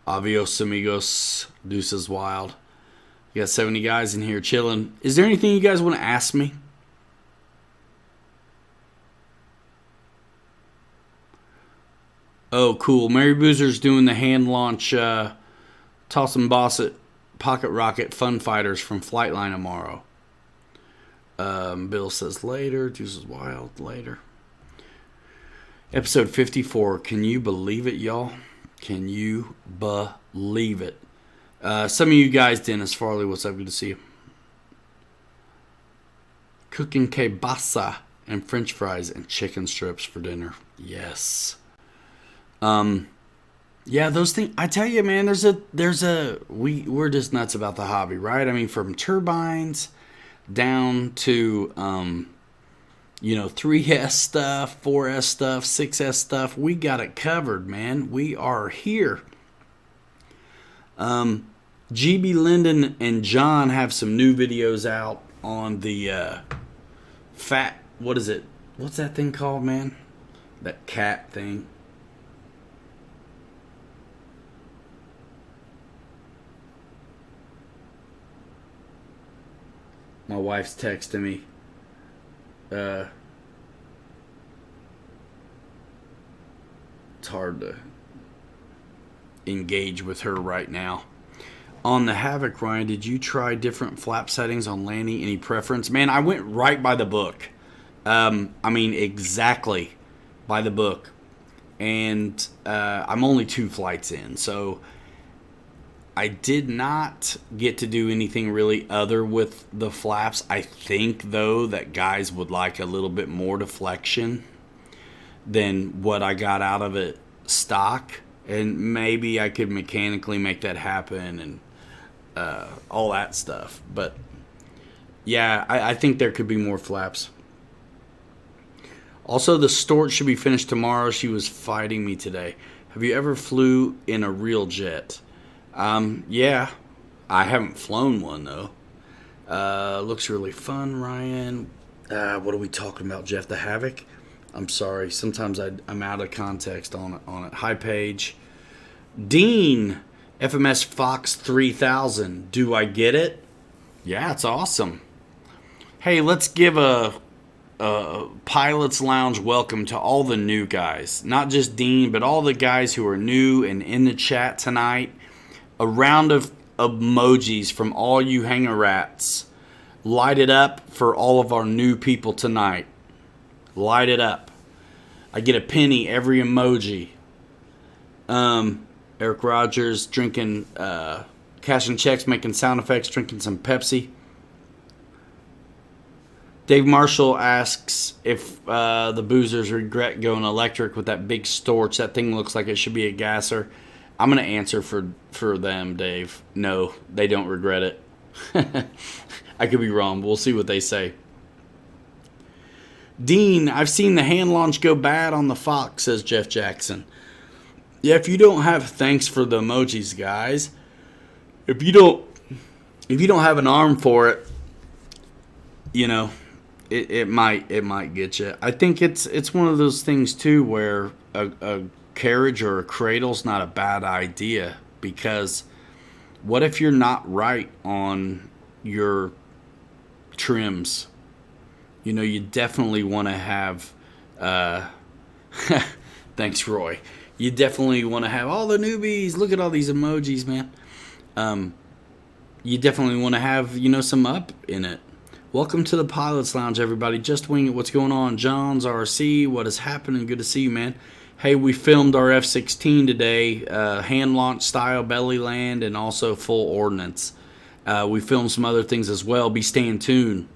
Avios, amigos. Deuces wild. You got 70 guys in here chilling. Is there anything you guys want to ask me? Oh, cool. Mary Boozer's doing the hand launch Toss and Boss It Pocket Rocket Fun Fighters from Flightline tomorrow. Bill says later. Deuces wild later. Episode 54. Can you believe it, y'all? Can you believe it? Some of you guys, Dennis Farley, what's up? Good to see you. Cooking kielbasa and French fries and chicken strips for dinner. Yes. Yeah, those things, I tell you, man, we're just nuts about the hobby, right? I mean, from turbines down to, 3S stuff, 4S stuff, 6S stuff. We got it covered, man. We are here. GB Linden and John have some new videos out on the, what is it? What's that thing called, man? That cat thing. My wife's texting me. It's hard to engage with her right now. On the Havoc, Ryan, did you try different flap settings on landing? Any preference? Man, I went right by the book. Exactly by the book. And I'm only 2 flights in. So I did not get to do anything really other with the flaps. I think, though, that guys would like a little bit more deflection than what I got out of it stock. And maybe I could mechanically make that happen and all that stuff. But, yeah, I think there could be more flaps. Also, the Stort should be finished tomorrow. She was fighting me today. Have you ever flew in a real jet? Yeah. I haven't flown one, though. Looks really fun, Ryan. What are we talking about, Jeff? The Havoc? I'm sorry. Sometimes I'm out of context on it. Hi, Paige. Dean, FMS Fox 3000. Do I get it? Yeah, it's awesome. Hey, let's give a Pilot's Lounge welcome to all the new guys. Not just Dean, but all the guys who are new and in the chat tonight. A round of emojis from all you hanger rats. Light it up for all of our new people tonight. Light it up. I get a penny every emoji. Eric Rogers drinking, cashing checks, making sound effects, drinking some Pepsi. Dave Marshall asks if the boozers regret going electric with that big Storch. That thing looks like it should be a gasser. I'm going to answer for them, Dave. No, they don't regret it. I could be wrong. We'll see what they say. Dean, I've seen the hand launch go bad on the Fox, says Jeff Jackson. Yeah, if you don't have, thanks for the emojis, guys. If you don't have an arm for it, you know, it might get you. I think it's one of those things too where a carriage or a cradle's not a bad idea, because what if you're not right on your trims? You know, you definitely want to have thanks, Roy. You definitely want to have all the newbies. Look at all these emojis, man. You definitely want to have, you know, some up in it. Welcome to the Pilot's Lounge, everybody. Just Wing It. What's going on? John's RC. What is happening? Good to see you, man. Hey, we filmed our F-16 today, hand launch style, belly land, and also full ordnance. We filmed some other things as well. Be staying tuned.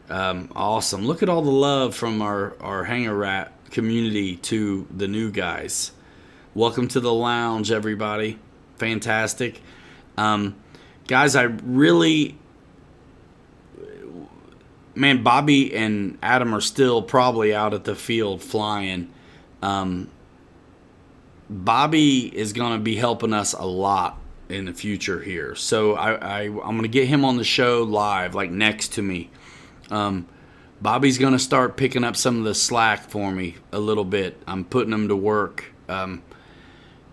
Awesome. Look at all the love from our Hanger Rat community to the new guys. Welcome to the lounge, everybody. Fantastic. Guys, I really... Man, Bobby and Adam are still probably out at the field flying. Bobby is going to be helping us a lot in the future here. So I'm going to get him on the show live, like next to me. Bobby's going to start picking up some of the slack for me a little bit. I'm putting him to work. You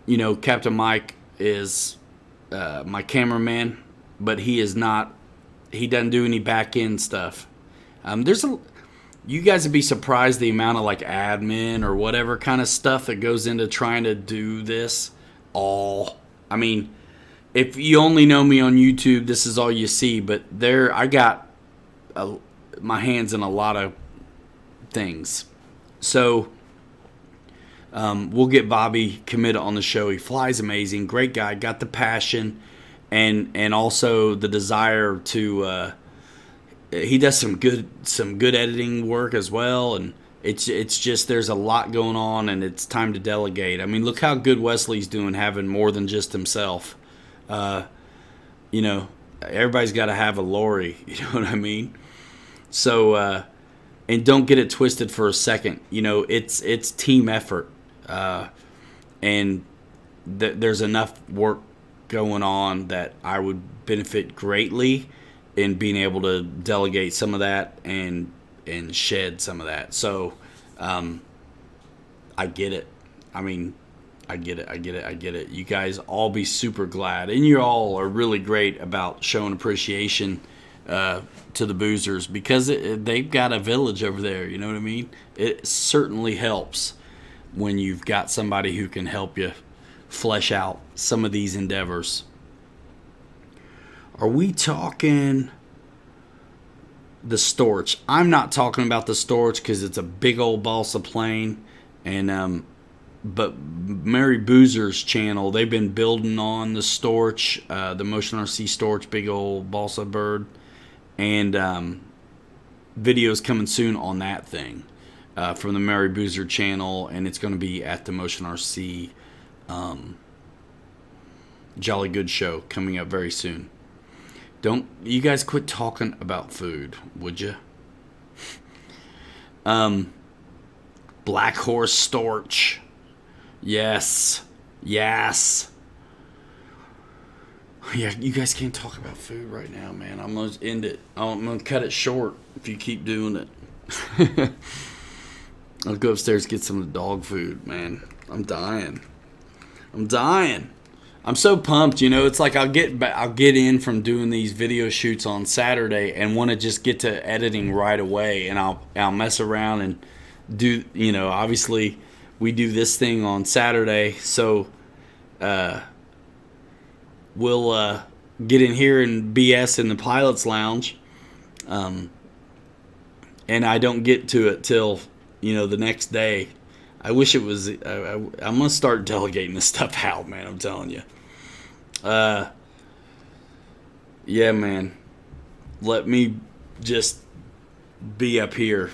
know, Captain Mike is my cameraman, but he doesn't do any back end stuff. You guys would be surprised the amount of like admin or whatever kind of stuff that goes into trying to do this all. I mean, if you only know me on YouTube, this is all you see. But I got my hands in a lot of things. So we'll get Bobby committed on the show. He flies amazing, great guy, got the passion, and also the desire to. He does some good editing work as well, and it's just there's a lot going on, and it's time to delegate. I mean, look how good Wesley's doing, having more than just himself. You know, everybody's got to have a Lori. You know what I mean? So, and don't get it twisted for a second. You know, it's team effort, and there's enough work going on that I would benefit greatly in being able to delegate some of that and shed some of that. So I get it. I mean, I get it. You guys all be super glad. And you all are really great about showing appreciation to the boozers, because they've got a village over there. You know what I mean? It certainly helps when you've got somebody who can help you flesh out some of these endeavors. Are we talking the Storch? I'm not talking about the Storch because it's a big old balsa plane, and but Mary Boozer's channel, they've been building on the Storch, the Motion RC Storch, big old balsa bird, and videos coming soon on that thing from the Mary Boozer channel, and it's going to be at the Motion RC Jolly Good show coming up very soon. Don't you guys quit talking about food, would you? Black Horse Storch. Yes. Yes. Yeah, you guys can't talk about food right now, man. I'm going to end it. I'm going to cut it short if you keep doing it. I'll go upstairs and get some of the dog food, man. I'm dying. I'm so pumped, it's like I'll get in from doing these video shoots on Saturday and want to just get to editing right away, and I'll mess around and do, obviously we do this thing on Saturday, so we'll get in here and BS in the pilot's lounge, and I don't get to it till the next day. I wish it was. I'm gonna start delegating this stuff out, man. I'm telling you. Yeah, man. Let me just be up here.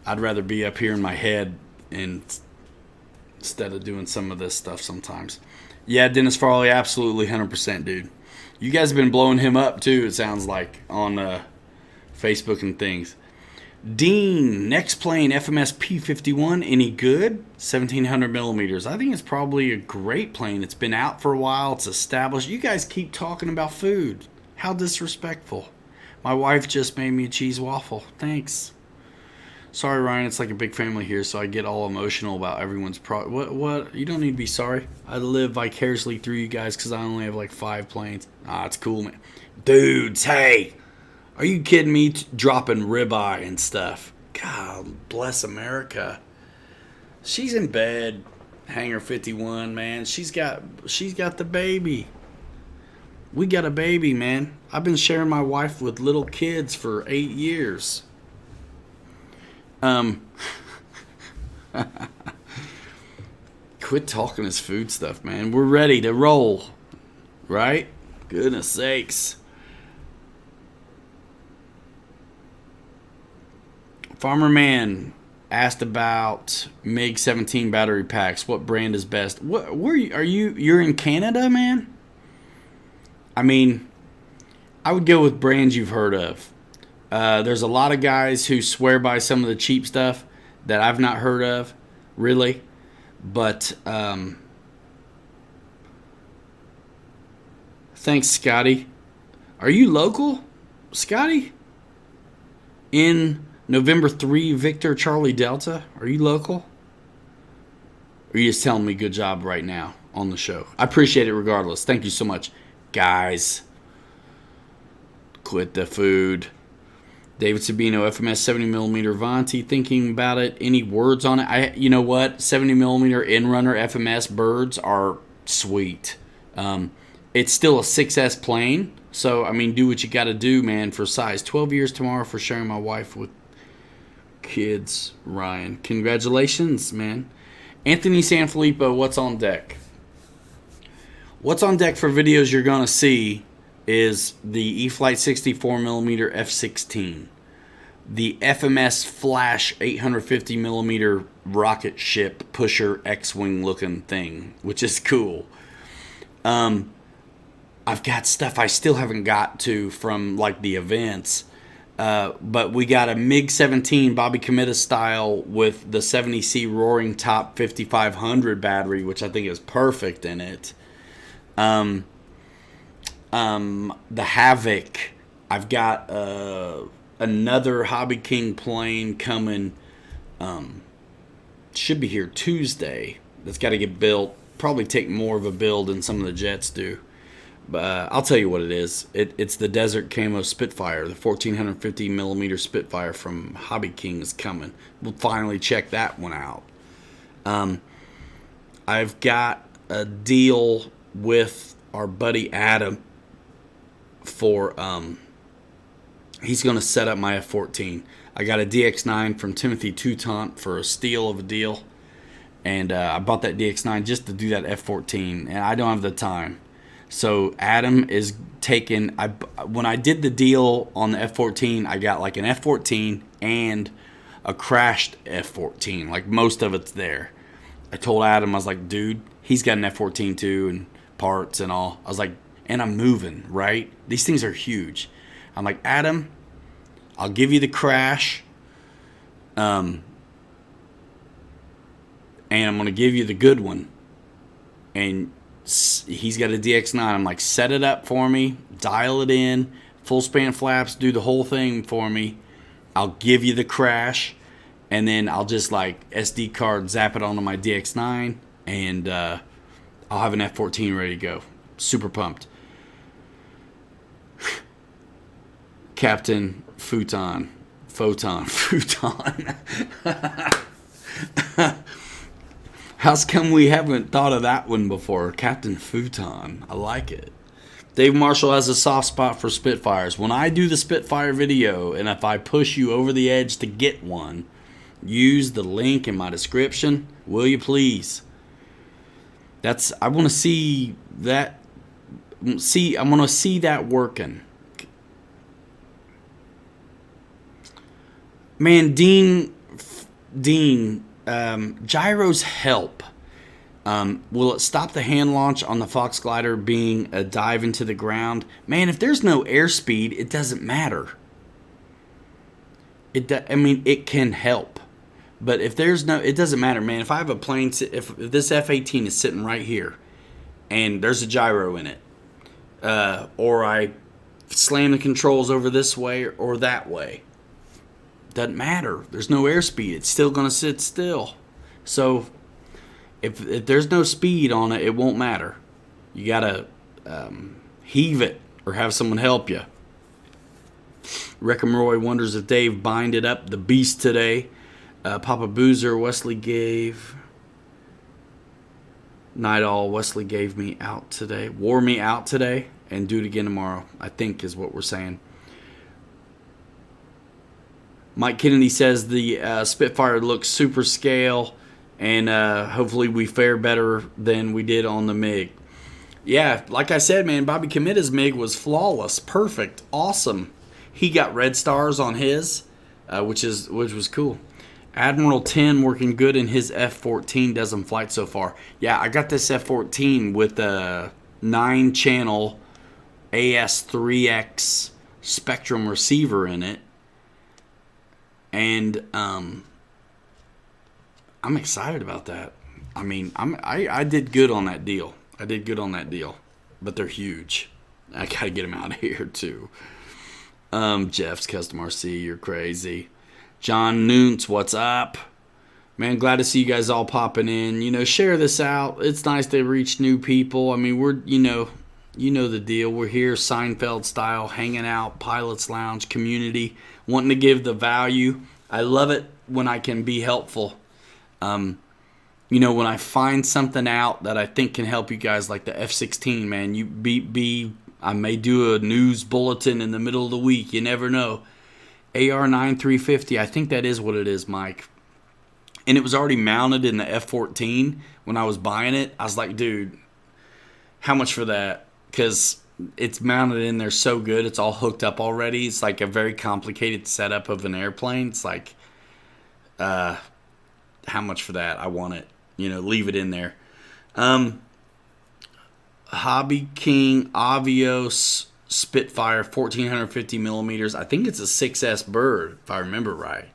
I'd rather be up here in my head instead of doing some of this stuff sometimes. Yeah, Dennis Farley, absolutely 100%, dude. You guys have been blowing him up too, it sounds like, on Facebook and things. Dean, next plane, FMS P-51, any good? 1700 millimeters. I think it's probably a great plane. It's been out for a while. It's established. You guys keep talking about food. How disrespectful. My wife just made me a cheese waffle. Thanks. Sorry, Ryan. It's like a big family here, so I get all emotional about everyone's What? You don't need to be sorry. I live vicariously through you guys because I only have like 5 planes. It's cool, man. Dudes, hey. Are you kidding me? Dropping ribeye and stuff. God bless America. She's in bed, Hangar 51, man. She's got the baby. We got a baby, man. I've been sharing my wife with little kids for 8 years. Quit talking this food stuff, man. We're ready to roll, right? Goodness sakes. Farmer Man asked about MiG-17 battery packs. What brand is best? You're in Canada, man? I mean, I would go with brands you've heard of. There's a lot of guys who swear by some of the cheap stuff that I've not heard of, really. But thanks, Scotty. Are you local, Scotty? In November 3, Victor Charlie Delta. Are you local? Or are you just telling me good job right now on the show? I appreciate it regardless. Thank you so much. Guys, quit the food. David Sabino, FMS 70mm Vonti. Thinking about it. Any words on it? You know what? 70mm Inrunner FMS birds are sweet. It's still a 6S plane. So, I mean, do what you got to do, man, for size. 12 years tomorrow for sharing my wife with kids, Ryan. Congratulations, man. Anthony Sanfilippo, what's on deck? What's on deck for videos you're going to see is the E-flite 64mm F-16, the FMS Flash 850mm rocket ship pusher X-wing looking thing, which is cool. I've got stuff I still haven't got to from like the events. But we got a MiG-17 Bobby Cometa style with the 70C Roaring Top 5500 battery, which I think is perfect in it. The Havoc. I've got another Hobby King plane coming. Should be here Tuesday. That's got to get built. Probably take more of a build than some of the jets do. But I'll tell you what it is. It's the Desert Camo Spitfire. The 1450mm Spitfire from Hobby King is coming. We'll finally check that one out. I've got a deal with our buddy Adam for he's going to set up my F-14. I got a DX9 from Timothy Toutant for a steal of a deal. And I bought that DX9 just to do that F14, and I don't have the time. So Adam is taking. When I did the deal on the F14, I got like an F14 and a crashed F14. Like most of it's there. I told Adam, I was like, dude, he's got an F14 too, and parts and all. I was like, and I'm moving, right? These things are huge. I'm like, Adam, I'll give you the crash. And I'm going to give you the good one. And he's got a DX9. I'm like, set it up for me, dial it in, full span flaps, do the whole thing for me. I'll give you the crash, and then I'll just like SD card zap it onto my DX9, and I'll have an F14 ready to go. Super pumped. Captain Photon. How's come we haven't thought of that one before? Captain Futon. I like it. Dave Marshall has a soft spot for Spitfires. When I do the Spitfire video, and if I push you over the edge to get one, use the link in my description. Will you please? I want to see that. I want to see that working. Man, Dean, gyros help. Will it stop the hand launch on the Fox Glider being a dive into the ground? Man, if there's no airspeed, it doesn't matter. It can help. But if there's no, it doesn't matter, man. If I have a plane, if this F-18 is sitting right here, and there's a gyro in it, or I slam the controls over this way or that way, doesn't matter. There's no airspeed. It's still going to sit still. So if there's no speed on it, it won't matter. You got to heave it or have someone help you. Reckham Roy wonders if Dave binded up the beast today. Papa Boozer, Wesley gave. Night All, Wesley gave me out today. Wore me out today and do it again tomorrow, I think is what we're saying. Mike Kennedy says the Spitfire looks super scale, and hopefully we fare better than we did on the MiG. Yeah, like I said, man, Bobby Committa's MiG was flawless, perfect, awesome. He got red stars on his, which was cool. Admiral 10 working good in his F-14 doesn't flight so far. Yeah, I got this F-14 with a 9-channel AS3X Spectrum receiver in it. And I'm excited about that. I mean, I did good on that deal. But they're huge. I gotta get them out of here too. Jeff's Custom RC, you're crazy. John Noontz, what's up? Man, glad to see you guys all popping in. Share this out. It's nice to reach new people. I mean, we're, you know the deal. We're here, Seinfeld style, hanging out, Pilots Lounge, community, wanting to give the value. I love it when I can be helpful. When I find something out that I think can help you guys, like the F-16, man, I may do a news bulletin in the middle of the week. You never know. AR-9 I think that is what it is, Mike. And it was already mounted in the F-14 when I was buying it. I was like, dude, how much for that? Because it's mounted in there so good. It's all hooked up already. It's like a very complicated setup of an airplane. It's like, how much for that? I want it. Leave it in there. Hobby King Avios Spitfire 1450 millimeters. I think it's a 6S bird, if I remember right.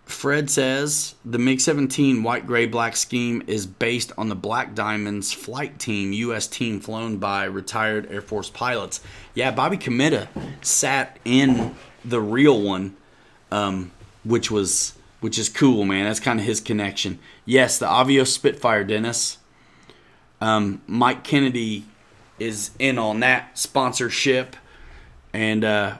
Fred says the MiG-17 white, gray, black scheme is based on the Black Diamonds flight team, U.S. team flown by retired Air Force pilots. Yeah, Bobby Committa sat in the real one, which is cool, man. That's kind of his connection. Yes, the Avios Spitfire, Dennis. Mike Kennedy is in on that sponsorship, and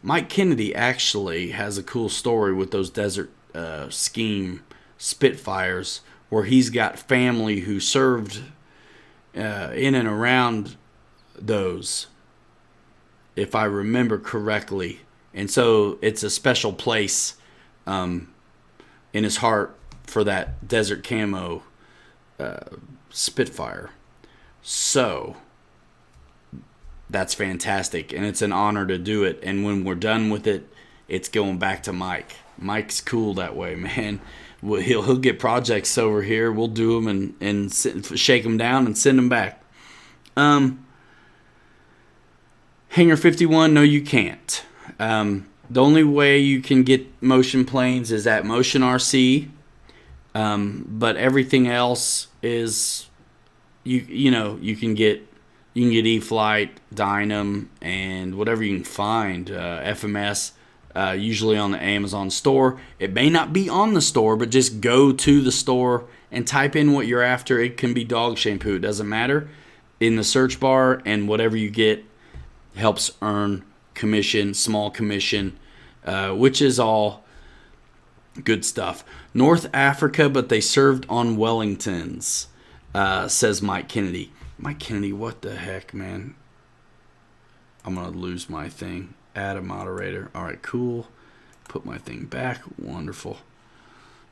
Mike Kennedy actually has a cool story with those Desert Scheme Spitfires, where he's got family who served in and around those, if I remember correctly. And so it's a special place in his heart for that desert camo Spitfire. So that's fantastic, and it's an honor to do it. And when we're done with it, it's going back to Mike. Mike's cool that way, man. He'll get projects over here. We'll do them and shake them down and send them back. Hangar 51, no, you can't. The only way you can get motion planes is at Motion RC, but everything else is you can get E-Flight, Dynam, and whatever you can find, FMS. Usually on the Amazon store. It may not be on the store, but just go to the store and type in what you're after. It can be dog shampoo. It doesn't matter. In the search bar, and whatever you get helps earn commission, small commission, which is all good stuff. North Africa, but they served on Wellingtons, says Mike Kennedy. Mike Kennedy, what the heck, man? I'm going to lose my thing. Add a moderator. All right, cool. Put my thing back. Wonderful.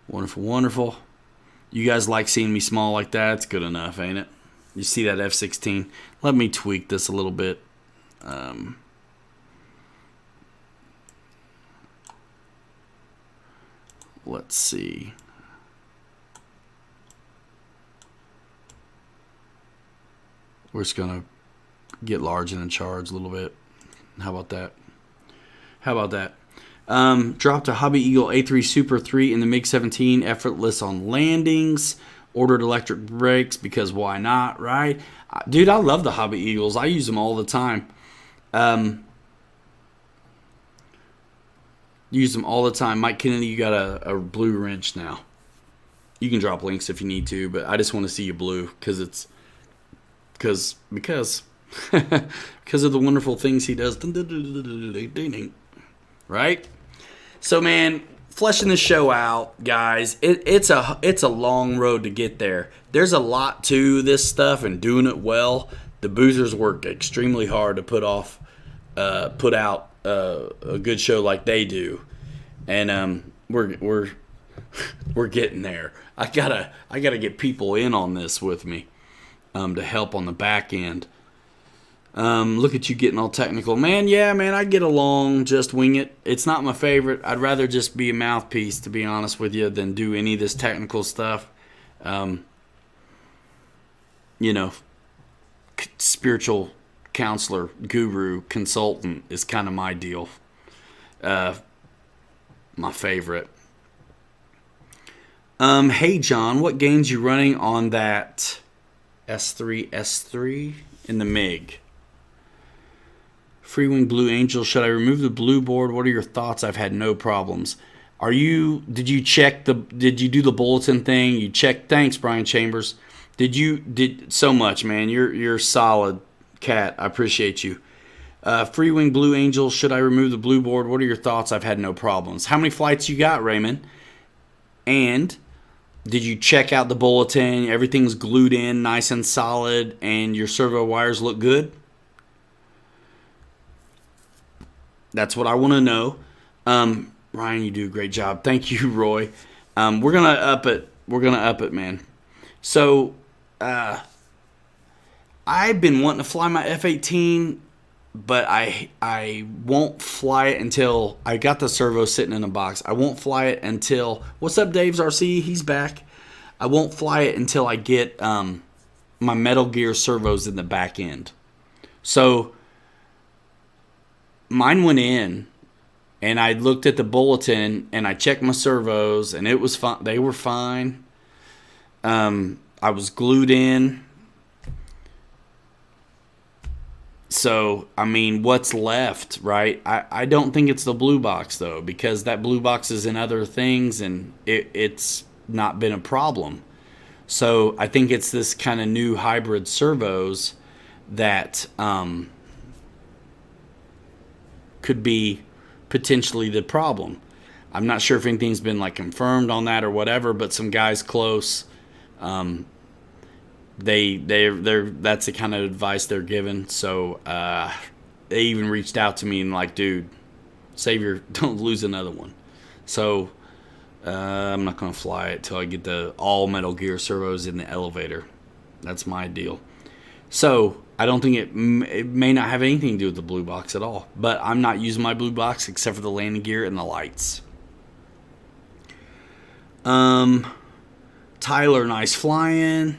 Wonderful, wonderful. You guys like seeing me small like that? It's good enough, ain't it? You see that F-16? Let me tweak this a little bit. Let's see. We're just going to get large and in charge a little bit. How about that? Dropped a Hobby Eagle A3 Super 3 in the MiG-17, effortless on landings. Ordered electric brakes because why not, right? Dude, I love the Hobby Eagles. I use them all the time. Use them all the time. Mike Kennedy, you got a blue wrench now. You can drop links if you need to, but I just want to see you blue because because of the wonderful things he does. Right? So, man, fleshing the show out, guys, it's a long road to get there. There's a lot to this stuff and doing it well. The boozers work extremely hard to put out a good show like they do, and we're getting there. I gotta get people in on this with me to help on the back end. Look at you getting all technical. Man, yeah, man, I get along, just wing it. It's not my favorite. I'd rather just be a mouthpiece, to be honest with you, than do any of this technical stuff. Spiritual counselor, guru, consultant is kind of my deal. My favorite. Hey, John, what gains you running on that S3 in the MiG? Freewing Blue Angel, should I remove the blue board? What are your thoughts? I've had no problems. Did you do the bulletin thing? You checked, thanks, Brian Chambers. Did so much, man. You're solid, cat. I appreciate you. Freewing Blue Angel, should I remove the blue board? What are your thoughts? I've had no problems. How many flights you got, Raymond? And did you check out the bulletin? Everything's glued in, nice and solid, and your servo wires look good? That's what I want to know. Ryan, you do a great job. Thank you, Roy. We're gonna up it. Man. So, I've been wanting to fly my F-18, but I won't fly it until I got the servo sitting in a box. I won't fly it until. What's up, Dave's RC? He's back. I won't fly it until I get my Metal Gear servos in the back end. So. Mine went in, and I looked at the bulletin, and I checked my servos, and it was fine. They were fine. I was glued in. So, I mean, what's left, right? I don't think it's the blue box, though, because that blue box is in other things, and it's not been a problem. So, I think it's this kind of new hybrid servos that could be potentially the problem. I'm not sure if anything's been like confirmed on that or whatever, but some guys close, they're that's the kind of advice they're given. So they even reached out to me and like, dude, don't lose another one. So I'm not going to fly it till I get the all Metal Gear servos in the elevator. That's my deal. So I don't think it may not have anything to do with the blue box at all. But I'm not using my blue box except for the landing gear and the lights. Tyler, nice flying.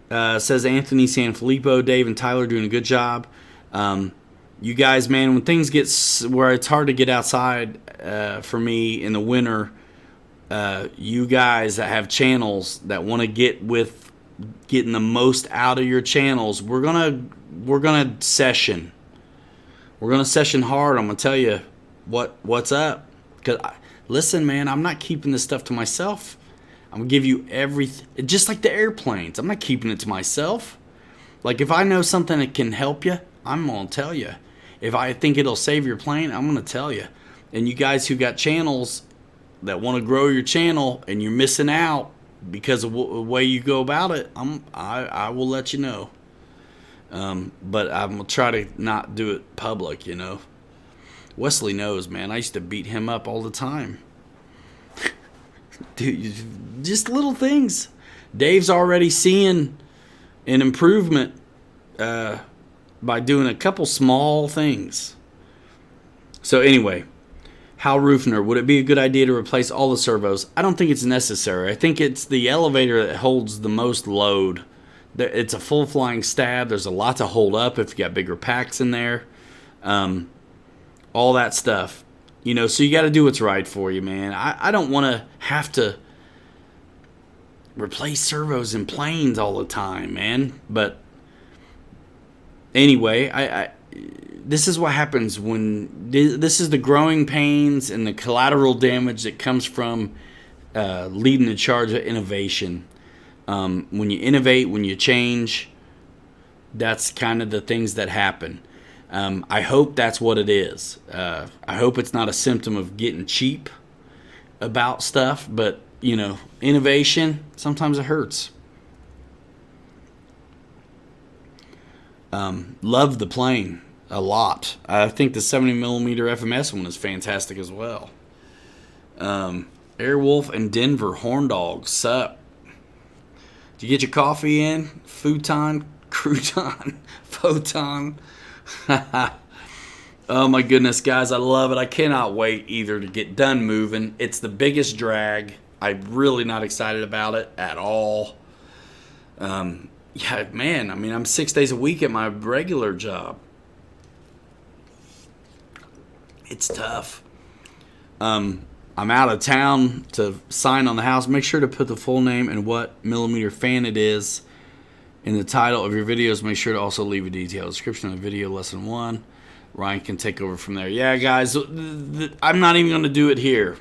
Says Anthony Sanfilippo, Dave and Tyler doing a good job. You guys, man, when things get where it's hard to get outside for me in the winter, you guys that have channels that want to get with getting the most out of your channels, we're gonna session. We're gonna session hard. I'm gonna tell you what's up. Cause listen, man, I'm not keeping this stuff to myself. I'm gonna give you everything, just like the airplanes. I'm not keeping it to myself. Like if I know something that can help you, I'm gonna tell you. If I think it'll save your plane, I'm gonna tell you. And you guys who got channels that want to grow your channel and you're missing out because of the way you go about it, I will let you know. But I'm gonna try to not do it public, you know. Wesley knows, man. I used to beat him up all the time. Dude, just little things. Dave's already seeing an improvement by doing a couple small things. So anyway, Hal Roofner, would it be a good idea to replace all the servos? I don't think it's necessary. I think it's the elevator that holds the most load. It's a full flying stab. There's a lot to hold up if you got bigger packs in there. All that stuff. You know, so you got to do what's right for you, man. I don't want to have to replace servos in planes all the time, man. But anyway, this is what happens when this is the growing pains and the collateral damage that comes from leading the charge of innovation. When you innovate, when you change, that's kind of the things that happen. I hope that's what it is. I hope it's not a symptom of getting cheap about stuff, but, you know, innovation, sometimes it hurts. Love the plane a lot. I think the 70mm FMS one is fantastic as well. Airwolf and Denver, Horn Dog, sup? Did you get your coffee in? Futon, crouton, photon. Oh my goodness, guys, I love it. I cannot wait either to get done moving. It's the biggest drag. I'm really not excited about it at all. Yeah, man, I mean, I'm 6 days a week at my regular job. It's tough. I'm out of town to sign on the house. Make sure to put the full name and what millimeter fan it is in the title of your videos. Make sure to also leave a detailed description of the video lesson 1. Ryan can take over from there. Yeah, guys, I'm not even going to do it here.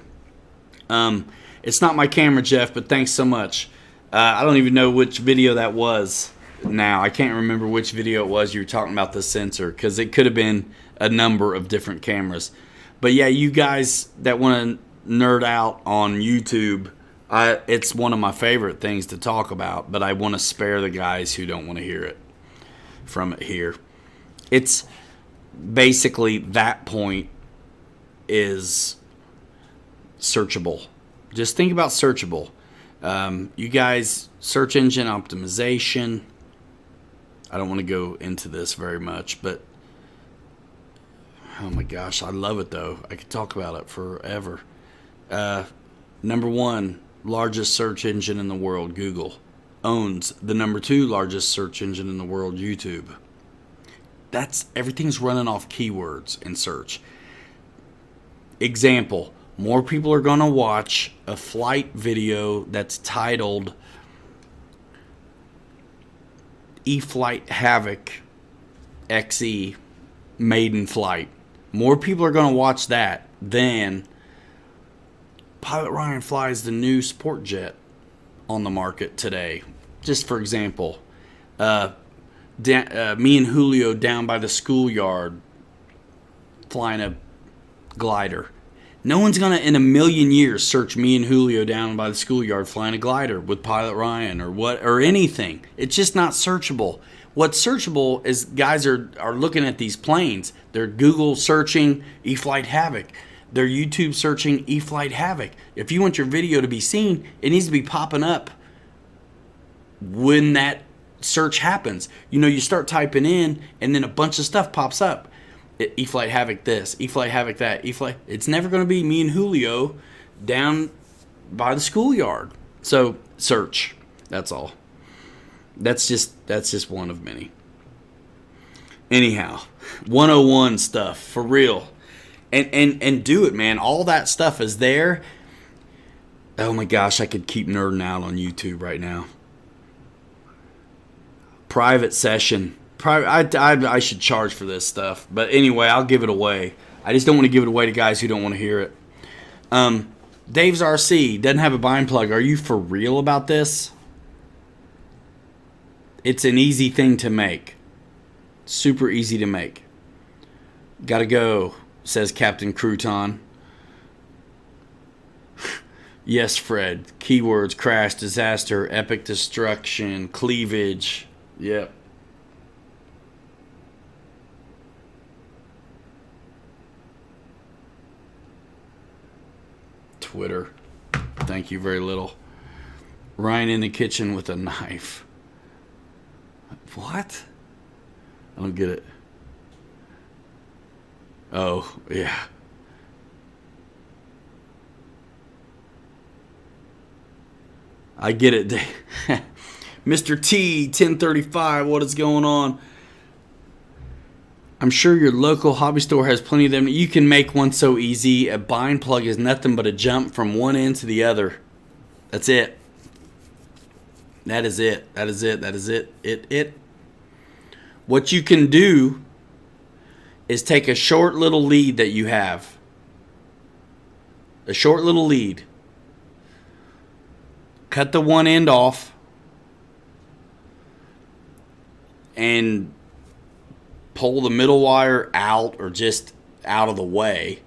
It's not my camera, Jeff, but thanks so much. I don't even know which video that was now. I can't remember which video it was you were talking about the sensor, because it could have been a number of different cameras. But yeah, you guys that want to nerd out on YouTube, it's one of my favorite things to talk about, but I want to spare the guys who don't want to hear it from it here. It's basically that point is searchable. Just think about searchable. You guys, search engine optimization. I don't want to go into this very much, but oh my gosh, I love it though. I could talk about it forever. Number 1 largest search engine in the world, Google, owns the number 2 largest search engine in the world, YouTube. Everything's running off keywords in search. Example, more people are going to watch a flight video that's titled E-Flight Havoc XE Maiden Flight. More people are going to watch that than Pilot Ryan flies the new sport jet on the market today. Just for example, me and Julio down by the schoolyard flying a glider. No one's going to in a million years search me and Julio down by the schoolyard flying a glider with Pilot Ryan or anything. It's just not searchable. What's searchable is guys are looking at these planes. They're Google searching E-flite Havoc. They're YouTube searching E-flite Havoc. If you want your video to be seen, it needs to be popping up when that search happens. You start typing in, and then a bunch of stuff pops up. E-flite Havoc this, E-flite Havoc that, E-flite. It's never going to be me and Julio down by the schoolyard. So search. That's all. That's just one of many. Anyhow, 101 stuff for real. And do it, man. All that stuff is there. Oh my gosh, I could keep nerding out on YouTube right now. Private session. I should charge for this stuff. But anyway, I'll give it away. I just don't want to give it away to guys who don't want to hear it. Dave's RC doesn't have a bind plug. Are you for real about this? It's an easy thing to make. Super easy to make. Gotta go, says Captain Crouton. Yes, Fred. Keywords: crash, disaster, epic destruction, cleavage. Yep. Twitter. Thank you very little. Ryan in the kitchen with a knife. What? I don't get it. Oh, yeah. I get it. Mr. T, 1035, what is going on? I'm sure your local hobby store has plenty of them. You can make one so easy. A bind plug is nothing but a jump from one end to the other. That's it. That is it. That is it. That is it. It. What you can do is take a short little lead that you have. A short little lead. Cut the one end off. And pull the middle wire out or just out of the way.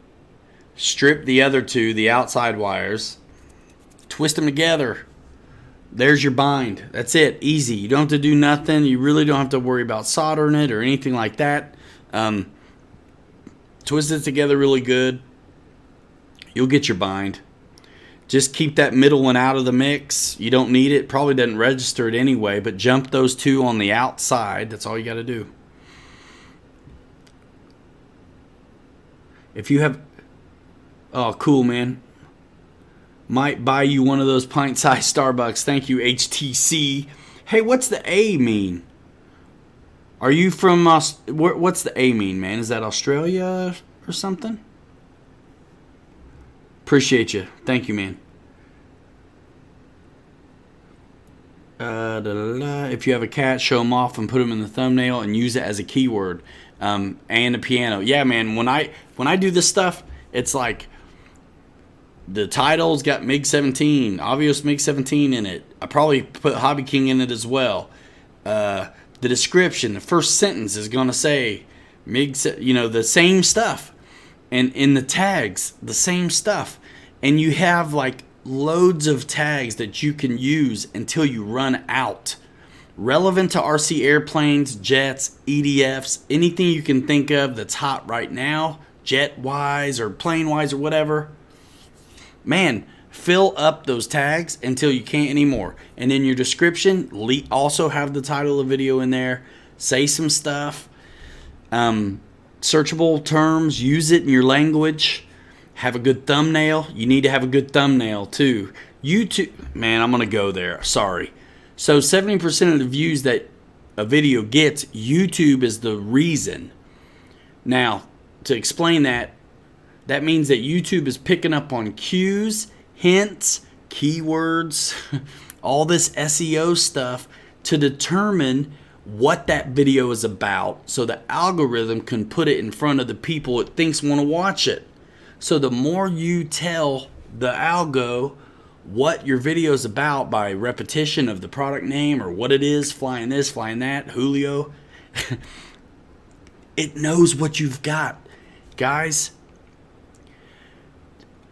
Strip the other two, the outside wires. Twist them together. There's your bind. That's it. Easy. You don't have to do nothing. You really don't have to worry about soldering it or anything like that. Twist it together really good. You'll get your bind. Just keep that middle one out of the mix. You don't need it. Probably doesn't register it anyway, but jump those two on the outside. That's all you got to do. If you have... Oh, cool, man. Might buy you one of those pint-sized Starbucks. Thank you, HTC. Hey, what's the A mean? Are you from... what's the A mean, man? Is that Australia or something? Appreciate you. Thank you, man. If you have a cat, show them off and put them in the thumbnail and use it as a keyword. And a piano. Yeah, man. When I do this stuff, it's like the title's got MiG 17, obvious MiG 17 in it. I probably put Hobby King in it as well. The description, the first sentence is gonna say MiG, the same stuff, and in the tags, the same stuff, and you have like loads of tags that you can use until you run out. Relevant to RC airplanes, jets, EDFs, anything you can think of that's hot right now, jet-wise or plane-wise or whatever. Man, fill up those tags until you can't anymore. And in your description, also have the title of the video in there. Say some stuff. Searchable terms, use it in your language. Have a good thumbnail. You need to have a good thumbnail too. YouTube, man, I'm going to go there. Sorry. So 70% of the views that a video gets, YouTube is the reason. Now, to explain that, that means that YouTube is picking up on cues, hints, keywords, all this SEO stuff to determine what that video is about so the algorithm can put it in front of the people it thinks want to watch it. So the more you tell the algo what your video is about by repetition of the product name or what it is, flying this, flying that, Julio, it knows what you've got. Guys,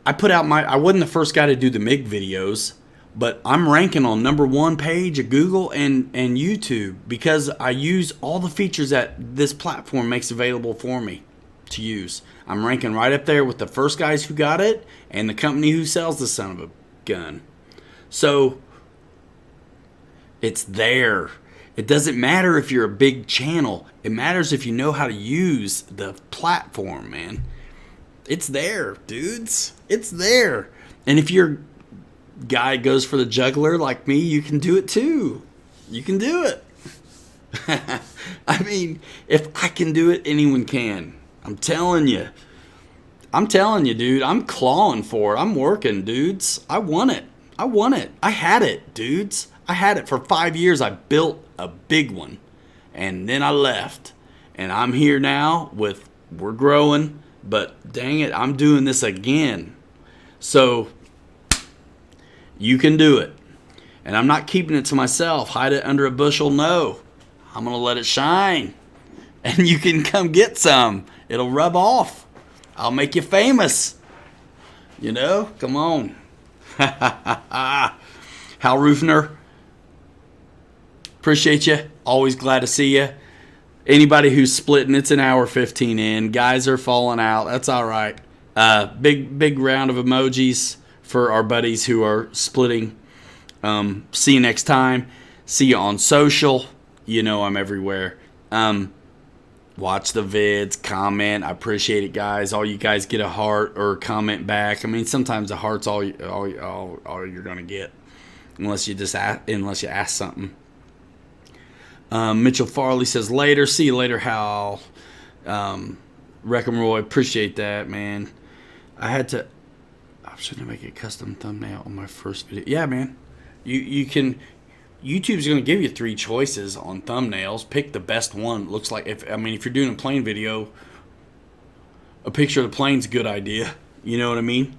I wasn't the first guy to do the MiG videos, But I'm ranking on #1 page of Google and YouTube because I use all the features that this platform makes available for me to use. I'm ranking right up there with the first guys who got it and the company who sells the son of a gun. So it's there. It doesn't matter if you're a big channel. It matters if you know how to use the platform, man. It's there, dudes. It's there. And if you're guy goes for the juggler like me, you can do it too. You can do it. I mean, if I can do it, anyone can. I'm telling you. I'm telling you, dude. I'm clawing for it. I'm working, dudes. I want it. I want it. I had it, dudes. I had it for 5 years. I built a big one. And then I left. And I'm here now with, we're growing. But dang it, I'm doing this again. So you can do it. And I'm not keeping it to myself. Hide it under a bushel. No. I'm going to let it shine. And you can come get some. It'll rub off. I'll make you famous. You know? Come on. Hal Rufner. Appreciate you. Always glad to see you. Anybody who's splitting, it's an hour 15 in. Guys are falling out. That's all right. Big round of emojis for our buddies who are splitting. See you next time. See you on social. You know I'm everywhere. Watch the vids, comment. I appreciate it, guys. All you guys get a heart or comment back. I mean, sometimes a heart's all you're gonna get, unless you ask something. Mitchell Farley says later. See you later, Hal. Wreckham Roy, appreciate that, man. I shouldn't make a custom thumbnail on my first video. Yeah, man. You can. YouTube's going to give you 3 choices on thumbnails. Pick the best one. Looks like if you're doing a plane video, a picture of the plane's a good idea. You know what I mean?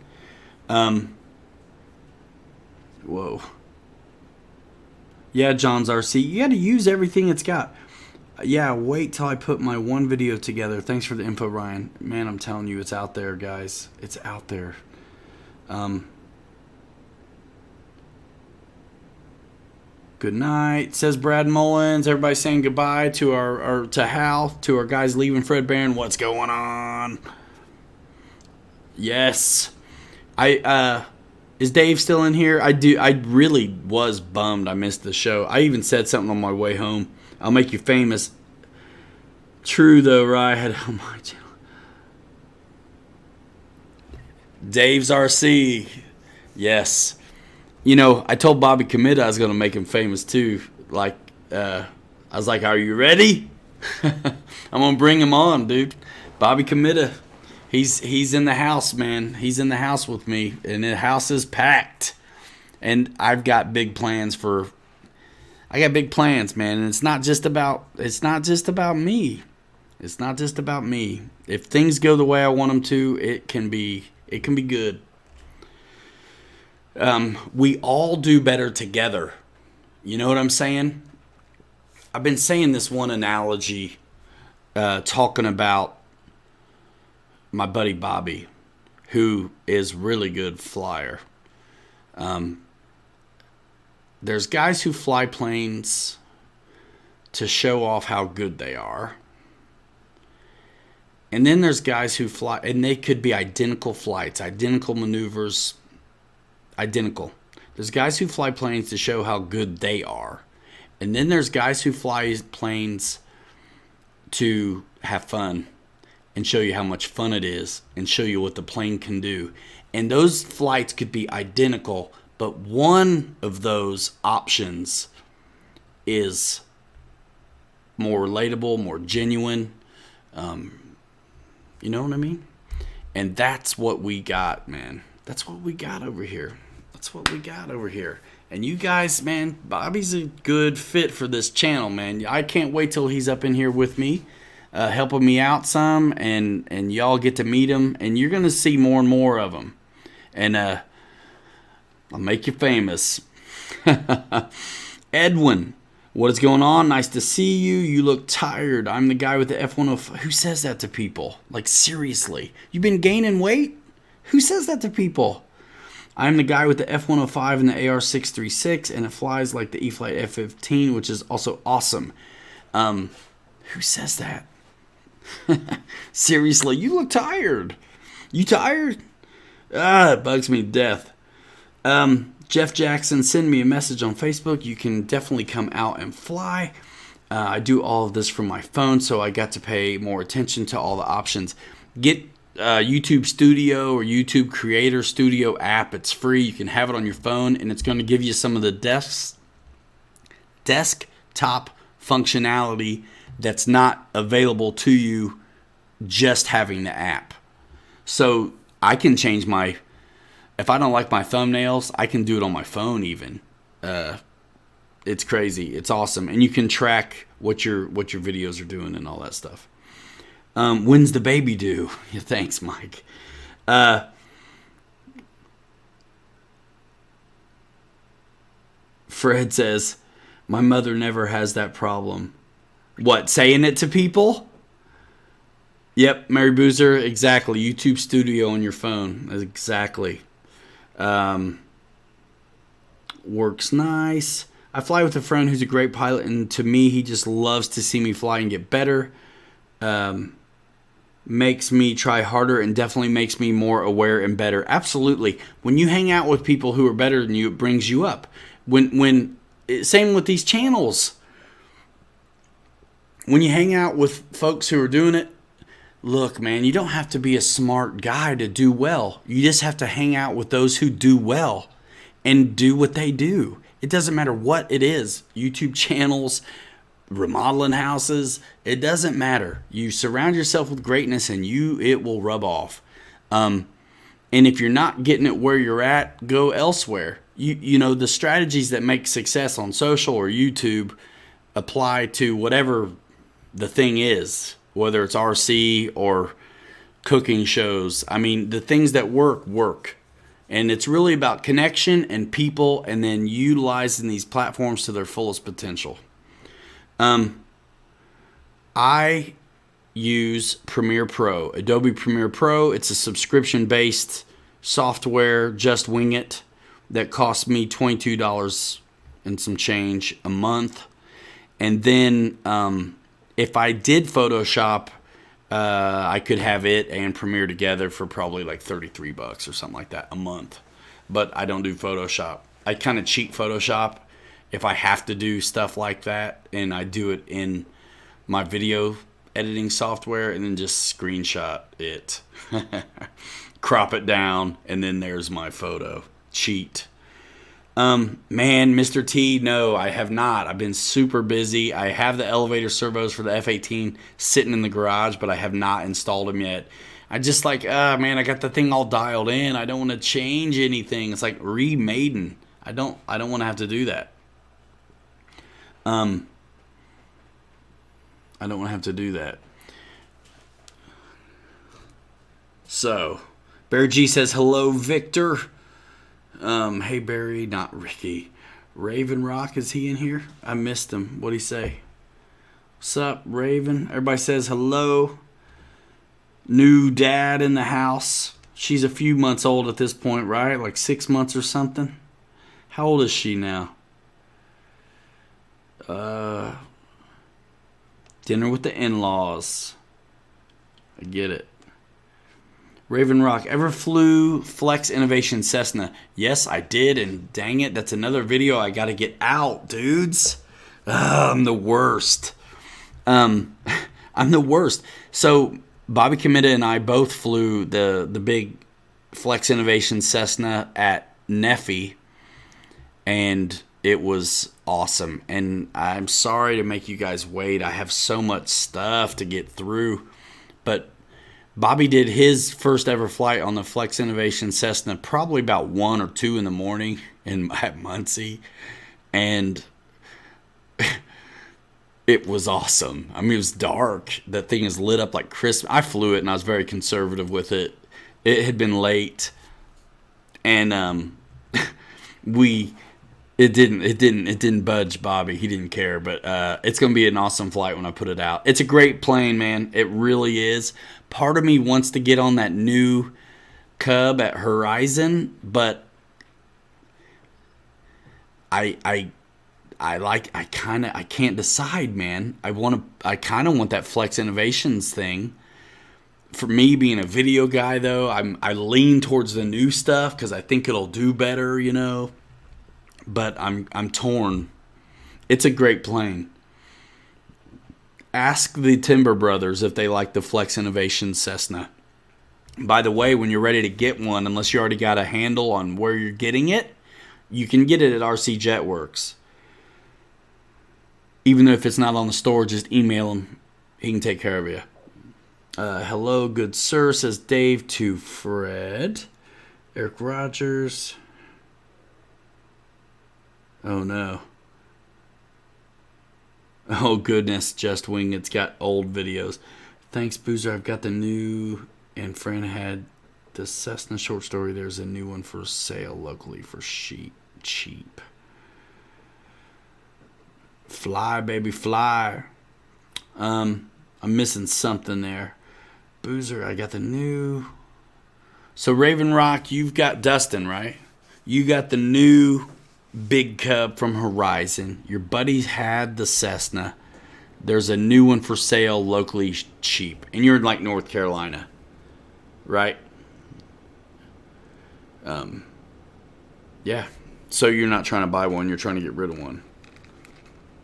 Whoa. Yeah, John's RC. You got to use everything it's got. Yeah, wait till I put my one video together. Thanks for the info, Ryan. Man, I'm telling you, it's out there, guys. It's out there. Good night, says Brad Mullins. Everybody saying goodbye to to Hal, to our guys leaving Fred Barron. What's going on? Yes. Is Dave still in here? I really was bummed I missed the show. I even said something on my way home. I'll make you famous. True though, right? I had on my channel. Dave's RC. Yes. You know, I told Bobby Committa I was going to make him famous too. Like, I was like, are you ready? I'm going to bring him on, dude. Bobby Committa. He's in the house, man. He's in the house with me, and the house is packed. And I've got big plans man. And it's not just about me. It's not just about me. If things go the way I want them to, it can be good. We all do better together. You know what I'm saying? I've been saying this one analogy, talking about my buddy Bobby, who is really good flyer. There's guys who fly planes to show off how good they are. And then there's guys who fly, and they could be identical flights, identical maneuvers, identical. There's guys who fly planes to show how good they are. And then there's guys who fly planes to have fun and show you how much fun it is and show you what the plane can do. And those flights could be identical, but one of those options is more relatable, more genuine. You know what I mean? And that's what we got, man. That's what we got over here. And you guys, man, Bobby's a good fit for this channel, man. I can't wait till he's up in here with me, helping me out some, and y'all get to meet him, and you're going to see more and more of him. And I'll make you famous. Edwin, what is going on? Nice to see you. You look tired. I'm the guy with the F-105. Who says that to people? Like, seriously. You've been gaining weight? Who says that to people? I'm the guy with the F-105 and the AR-636, and it flies like the E-flite F-15, which is also awesome. Who says that? Seriously, you look tired. You tired? It bugs me to death. Jeff Jackson, send me a message on Facebook. You can definitely come out and fly. I do all of this from my phone, so I got to pay more attention to all the options. Get YouTube Studio or YouTube Creator Studio app. It's free. You can have it on your phone, and it's going to give you some of the desktop functionality that's not available to you just having the app. So I can change if I don't like my thumbnails, I can do it on my phone even. It's crazy. It's awesome. And you can track what your videos are doing and all that stuff. When's the baby due? Yeah, thanks, Mike. Fred says, my mother never has that problem. What, saying it to people? Yep, Mary Boozer, exactly. YouTube Studio on your phone. Exactly. Works nice. I fly with a friend who's a great pilot, and to me, he just loves to see me fly and get better. Makes me try harder and definitely makes me more aware and better. Absolutely. When you hang out with people who are better than you, it brings you up. Same with these channels. When you hang out with folks who are doing it, look, man, you don't have to be a smart guy to do well. You just have to hang out with those who do well and do what they do. It doesn't matter what it is. YouTube channels, remodeling houses, it doesn't matter. You surround yourself with greatness and it will rub off. And if you're not getting it where you're at, go elsewhere. You know, the strategies that make success on social or YouTube apply to whatever the thing is, whether it's RC or cooking shows. I mean, the things that work. And it's really about connection and people, and then utilizing these platforms to their fullest potential. I use Premiere Pro, Adobe Premiere Pro. It's a subscription-based software, just wing it, that costs me $22 and some change a month. And then if I did Photoshop, I could have it and Premiere together for probably like $33 or something like that a month. But I don't do Photoshop. I kind of cheat Photoshop if I have to do stuff like that, and I do it in my video editing software and then just screenshot it, crop it down, and then there's my photo. Cheat. Man, Mr. T, no, I have not. I've been super busy. I have the elevator servos for the F-18 sitting in the garage, but I have not installed them yet. I just like, man, I got the thing all dialed in. I don't want to change anything. It's like remaden. I don't want to have to do that. I don't want to have to do that. So, Barry G says, hello, Victor. Hey, Barry, not Ricky. Raven Rock, is he in here? I missed him. What'd he say? What's up, Raven? Everybody says hello. New dad in the house. She's a few months old at this point, right? Like 6 months or something. How old is she now? Dinner with the in-laws. I get it. Raven Rock, ever flew Flex Innovation Cessna? Yes, I did, and dang it, that's another video I gotta get out, dudes. I'm the worst. I'm the worst. So, Bobby Committa and I both flew the big Flex Innovation Cessna at Neffy, and it was awesome. And I'm sorry to make you guys wait. I have so much stuff to get through, but Bobby did his first ever flight on the Flex Innovation Cessna probably about 1 or 2 in the morning at Muncie, and it was awesome. I mean, it was dark. That thing is lit up like Christmas. I flew it, and I was very conservative with it. It had been late, and it didn't budge Bobby. He didn't care, but it's going to be an awesome flight when I put it out. It's a great plane, man. It really is. Part of me wants to get on that new Cub at Horizon, but I can't decide, man. I kind of want that Flex Innovations thing. For me being a video guy though, I lean towards the new stuff cuz I think it'll do better, you know. But I'm torn. It's a great plane. Ask the Timber Brothers if they like the Flex Innovations Cessna. By the way, when you're ready to get one, unless you already got a handle on where you're getting it, you can get it at RC Jetworks. Even if it's not on the store, just email him. He can take care of you. Hello, good sir, says Dave to Fred. Eric Rogers. Oh, no. Oh, goodness, Just Wing. It's got old videos. Thanks, Boozer. I've got the new... And Fran had the Cessna short story. There's a new one for sale locally for cheap. Fly, baby, fly. I'm missing something there. Boozer, I got the new... So, Raven Rock, you've got Dustin, right? You got the new Big Cub from Horizon. Your buddies had the Cessna. There's a new one for sale locally cheap. And you're in, like, North Carolina. Right? Yeah. So you're not trying to buy one, you're trying to get rid of one.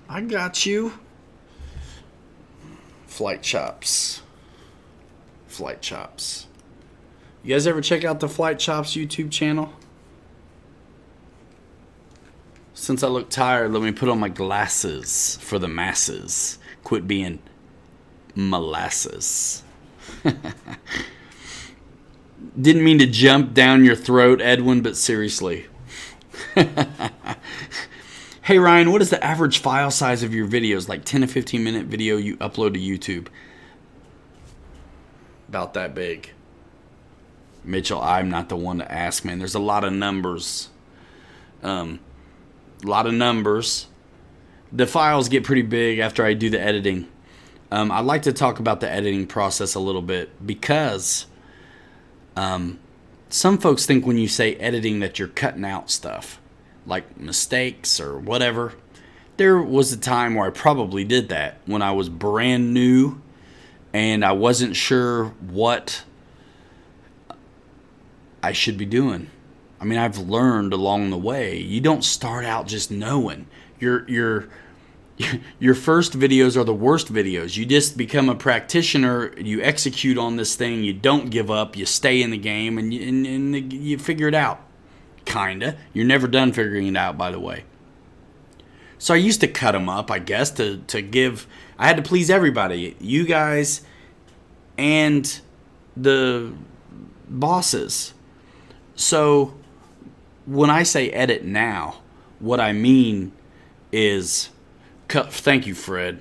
I got you. Flight Chops. Flight Chops. You guys ever check out the Flight Chops YouTube channel? Since I look tired, let me put on my glasses for the masses. Quit being molasses. Didn't mean to jump down your throat, Edwin, but seriously. Hey, Ryan, what is the average file size of your videos? Like 10 to 15 minute video you upload to YouTube? About that big. Mitchell, I'm not the one to ask, man. There's a lot of numbers. A lot of numbers. The files get pretty big after I do the editing. I'd like to talk about the editing process a little bit because... some folks think when you say editing that you're cutting out stuff, like mistakes or whatever. There was a time where I probably did that when I was brand new and I wasn't sure what I should be doing. I mean, I've learned along the way. You don't start out just knowing. Your first videos are the worst videos. You just become a practitioner. You execute on this thing. You don't give up. You stay in the game, and you figure it out. Kinda. You're never done figuring it out, by the way. So I used to cut them up, I guess, to give... I had to please everybody. You guys and the bosses. So when I say edit now, what I mean is... Thank you, Fred.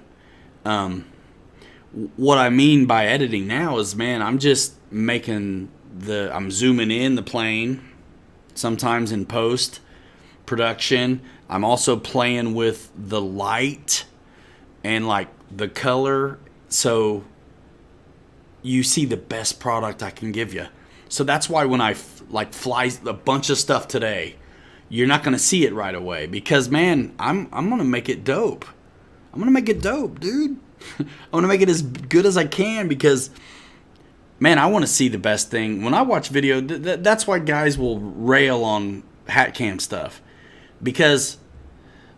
What I mean by editing now is, man, I'm just making I'm zooming in the plane, sometimes in post production. I'm also playing with the light and like the color, so you see the best product I can give you. So that's why when I fly a bunch of stuff today, you're not gonna see it right away because, man, I'm gonna make it dope. I'm going to make it dope, dude. I'm going to make it as good as I can because, man, I want to see the best thing. When I watch video, that's why guys will rail on hat cam stuff. Because,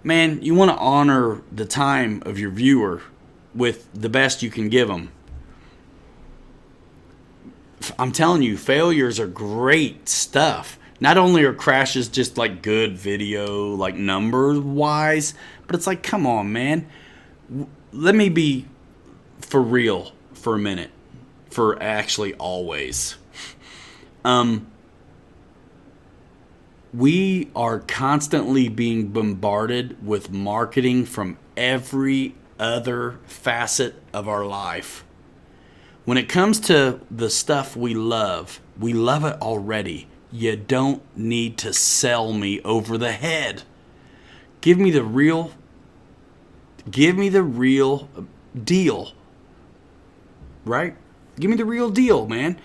man, you want to honor the time of your viewer with the best you can give them. I'm telling you, failures are great stuff. Not only are crashes just like good video, like number-wise, but it's like, come on, man. Let me be for real for a minute. For actually always. We are constantly being bombarded with marketing from every other facet of our life. When it comes to the stuff we love it already. You don't need to sell me over the head. Give me the real deal. Right? Give me the real deal, man.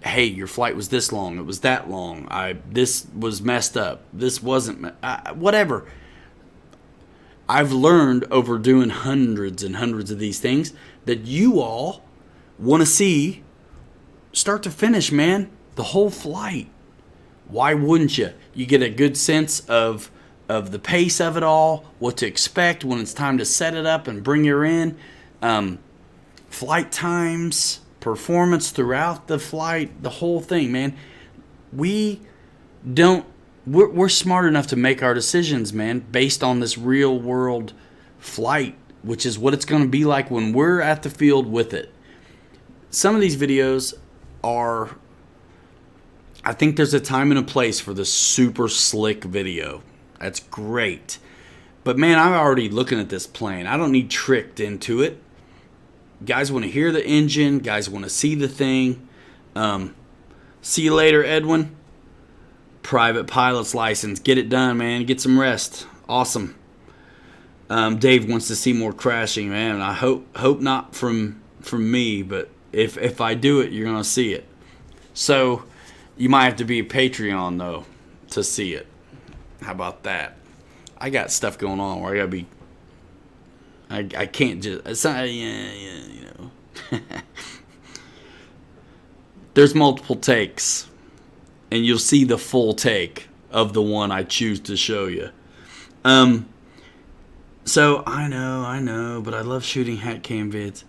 Hey, your flight was this long. It was that long. This was messed up. This wasn't. Whatever. I've learned over doing hundreds and hundreds of these things that you all want to see start to finish, man, the whole flight. Why wouldn't you? You get a good sense of the pace of it all, what to expect when it's time to set it up and bring her in, flight times, performance throughout the flight, the whole thing, man. We're smart enough to make our decisions, man, based on this real world flight, which is what it's going to be like when we're at the field with it. Some of these videos are, I think there's a time and a place for the super slick video. That's great. But man, I'm already looking at this plane. I don't need tricked into it. Guys want to hear the engine. Guys want to see the thing. See you later, Edwin. Private pilot's license. Get it done, man. Get some rest. Awesome. Dave wants to see more crashing, man. I hope not from me, but if I do it, you're gonna see it. So you might have to be a Patreon though to see it. How about that? I got stuff going on where I gotta be. I can't just. It's not, you know. There's multiple takes, and you'll see the full take of the one I choose to show you. So I know, but I love shooting hat cam vids.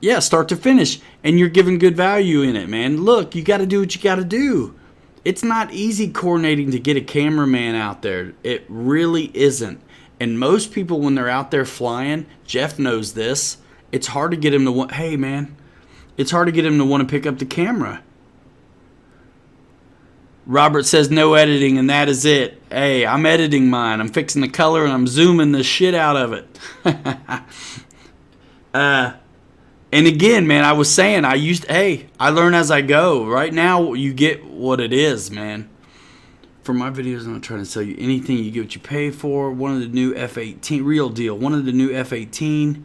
Yeah, start to finish, and you're giving good value in it, man. Look, you got to do what you got to do. It's not easy coordinating to get a cameraman out there. It really isn't. And most people, when they're out there flying, Jeff knows this, it's hard to get him to want, hey, man, it's hard to get him to want to pick up the camera. Robert says no editing, and that is it. Hey, I'm editing mine. I'm fixing the color, and I'm zooming the shit out of it. And again, man, I was saying, I learn as I go. Right now, you get what it is, man. For my videos, I'm not trying to sell you anything. You get what you pay for. One of the new F-18, real deal. One of the new F-18.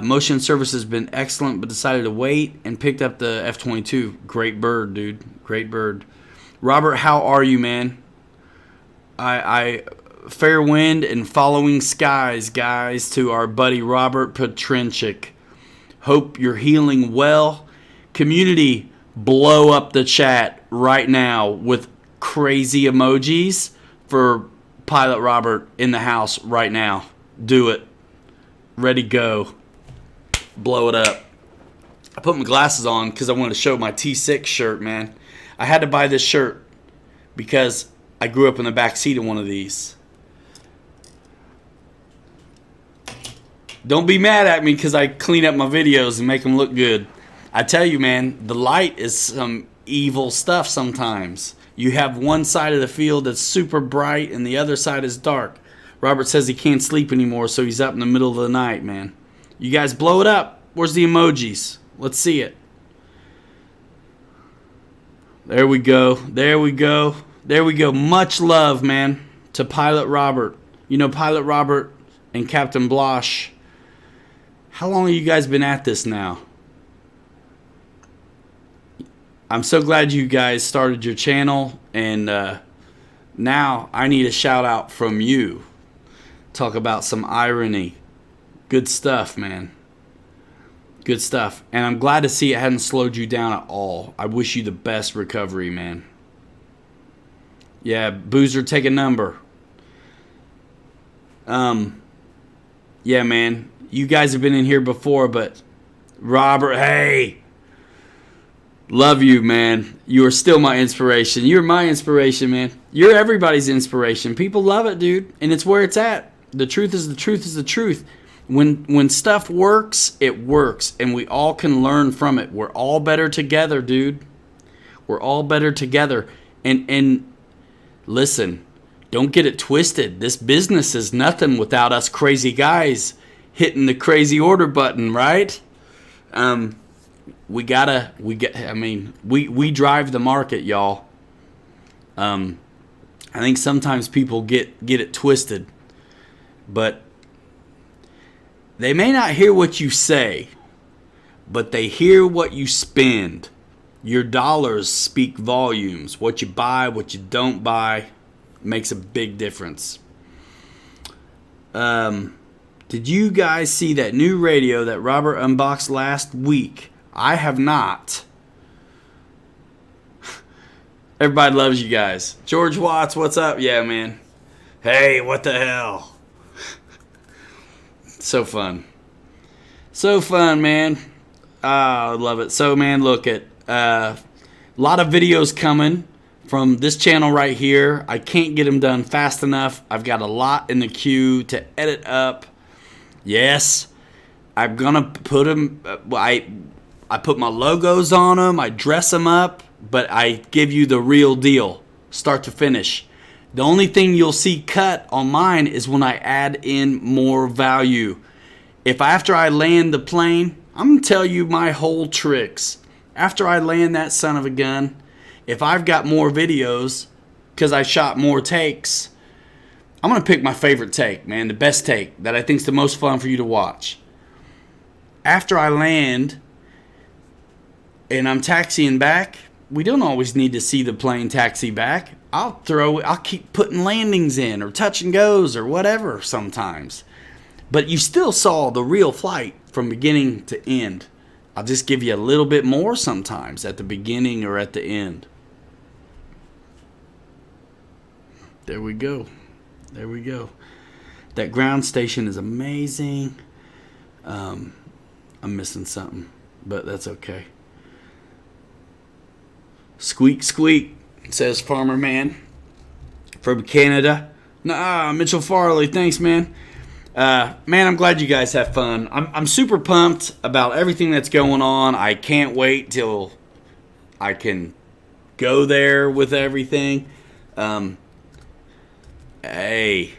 Motion service has been excellent, but decided to wait and picked up the F-22. Great bird, dude. Great bird. Robert, how are you, man? I fair wind and following skies, guys, to our buddy Robert Petrinchik. Hope you're healing well. Community, blow up the chat right now with crazy emojis for Pilot Robert in the house right now. Do it. Ready, go. Blow it up. I put my glasses on because I wanted to show my T6 shirt, man. I had to buy this shirt because I grew up in the back seat of one of these. Don't be mad at me because I clean up my videos and make them look good. I tell you, man, the light is some evil stuff sometimes. You have one side of the field that's super bright and the other side is dark. Robert says he can't sleep anymore, so he's up in the middle of the night, man. You guys blow it up. Where's the emojis? Let's see it. There we go. There we go. There we go. Much love, man, to Pilot Robert. You know, Pilot Robert and Captain Blosh. How long have you guys been at this now? I'm so glad you guys started your channel, and now I need a shout out from you. Talk about some irony. Good stuff, man. Good stuff. And I'm glad to see it hadn't slowed you down at all. I wish you the best recovery, man. Yeah, Boozer, take a number. Yeah, man. You guys have been in here before, but Robert, hey. Love you, man. You are still my inspiration. You're my inspiration, man. You're everybody's inspiration. People love it, dude. And it's where it's at. The truth is the truth is the truth. When stuff works, it works. And we all can learn from it. We're all better together, dude. We're all better together. And listen, don't get it twisted. This business is nothing without us crazy guys hitting the crazy order button, right? We drive the market, y'all. I think sometimes people get it twisted, but they may not hear what you say, but they hear what you spend. Your dollars speak volumes. What you buy, what you don't buy, makes a big difference. Did you guys see that new radio that Robert unboxed last week? I have not. Everybody loves you guys. George Watts, what's up? Yeah, man. Hey, what the hell? So fun. So fun, man. I love it. So, man, look at a lot of videos coming from this channel right here. I can't get them done fast enough. I've got a lot in the queue to edit up. Yes, I'm going to put them. I put my logos on them. I dress them up. But I give you the real deal, start to finish. The only thing you'll see cut on mine is when I add in more value. If after I land the plane, I'm going to tell you my whole tricks. After I land that son of a gun, if I've got more videos, because I shot more takes, I'm going to pick my favorite take, man, the best take that I think is the most fun for you to watch. After I land and I'm taxiing back, we don't always need to see the plane taxi back. I'll keep putting landings in or touch and goes or whatever sometimes. But you still saw the real flight from beginning to end. I'll just give you a little bit more sometimes at the beginning or at the end. There we go. There we go. That ground station is amazing. I'm missing something, but that's okay. Squeak, squeak, says Farmer Man from Canada. Nah, Mitchell Farley, thanks, man. Man, I'm glad you guys have fun. I'm super pumped about everything that's going on. I can't wait till I can go there with everything. Hey,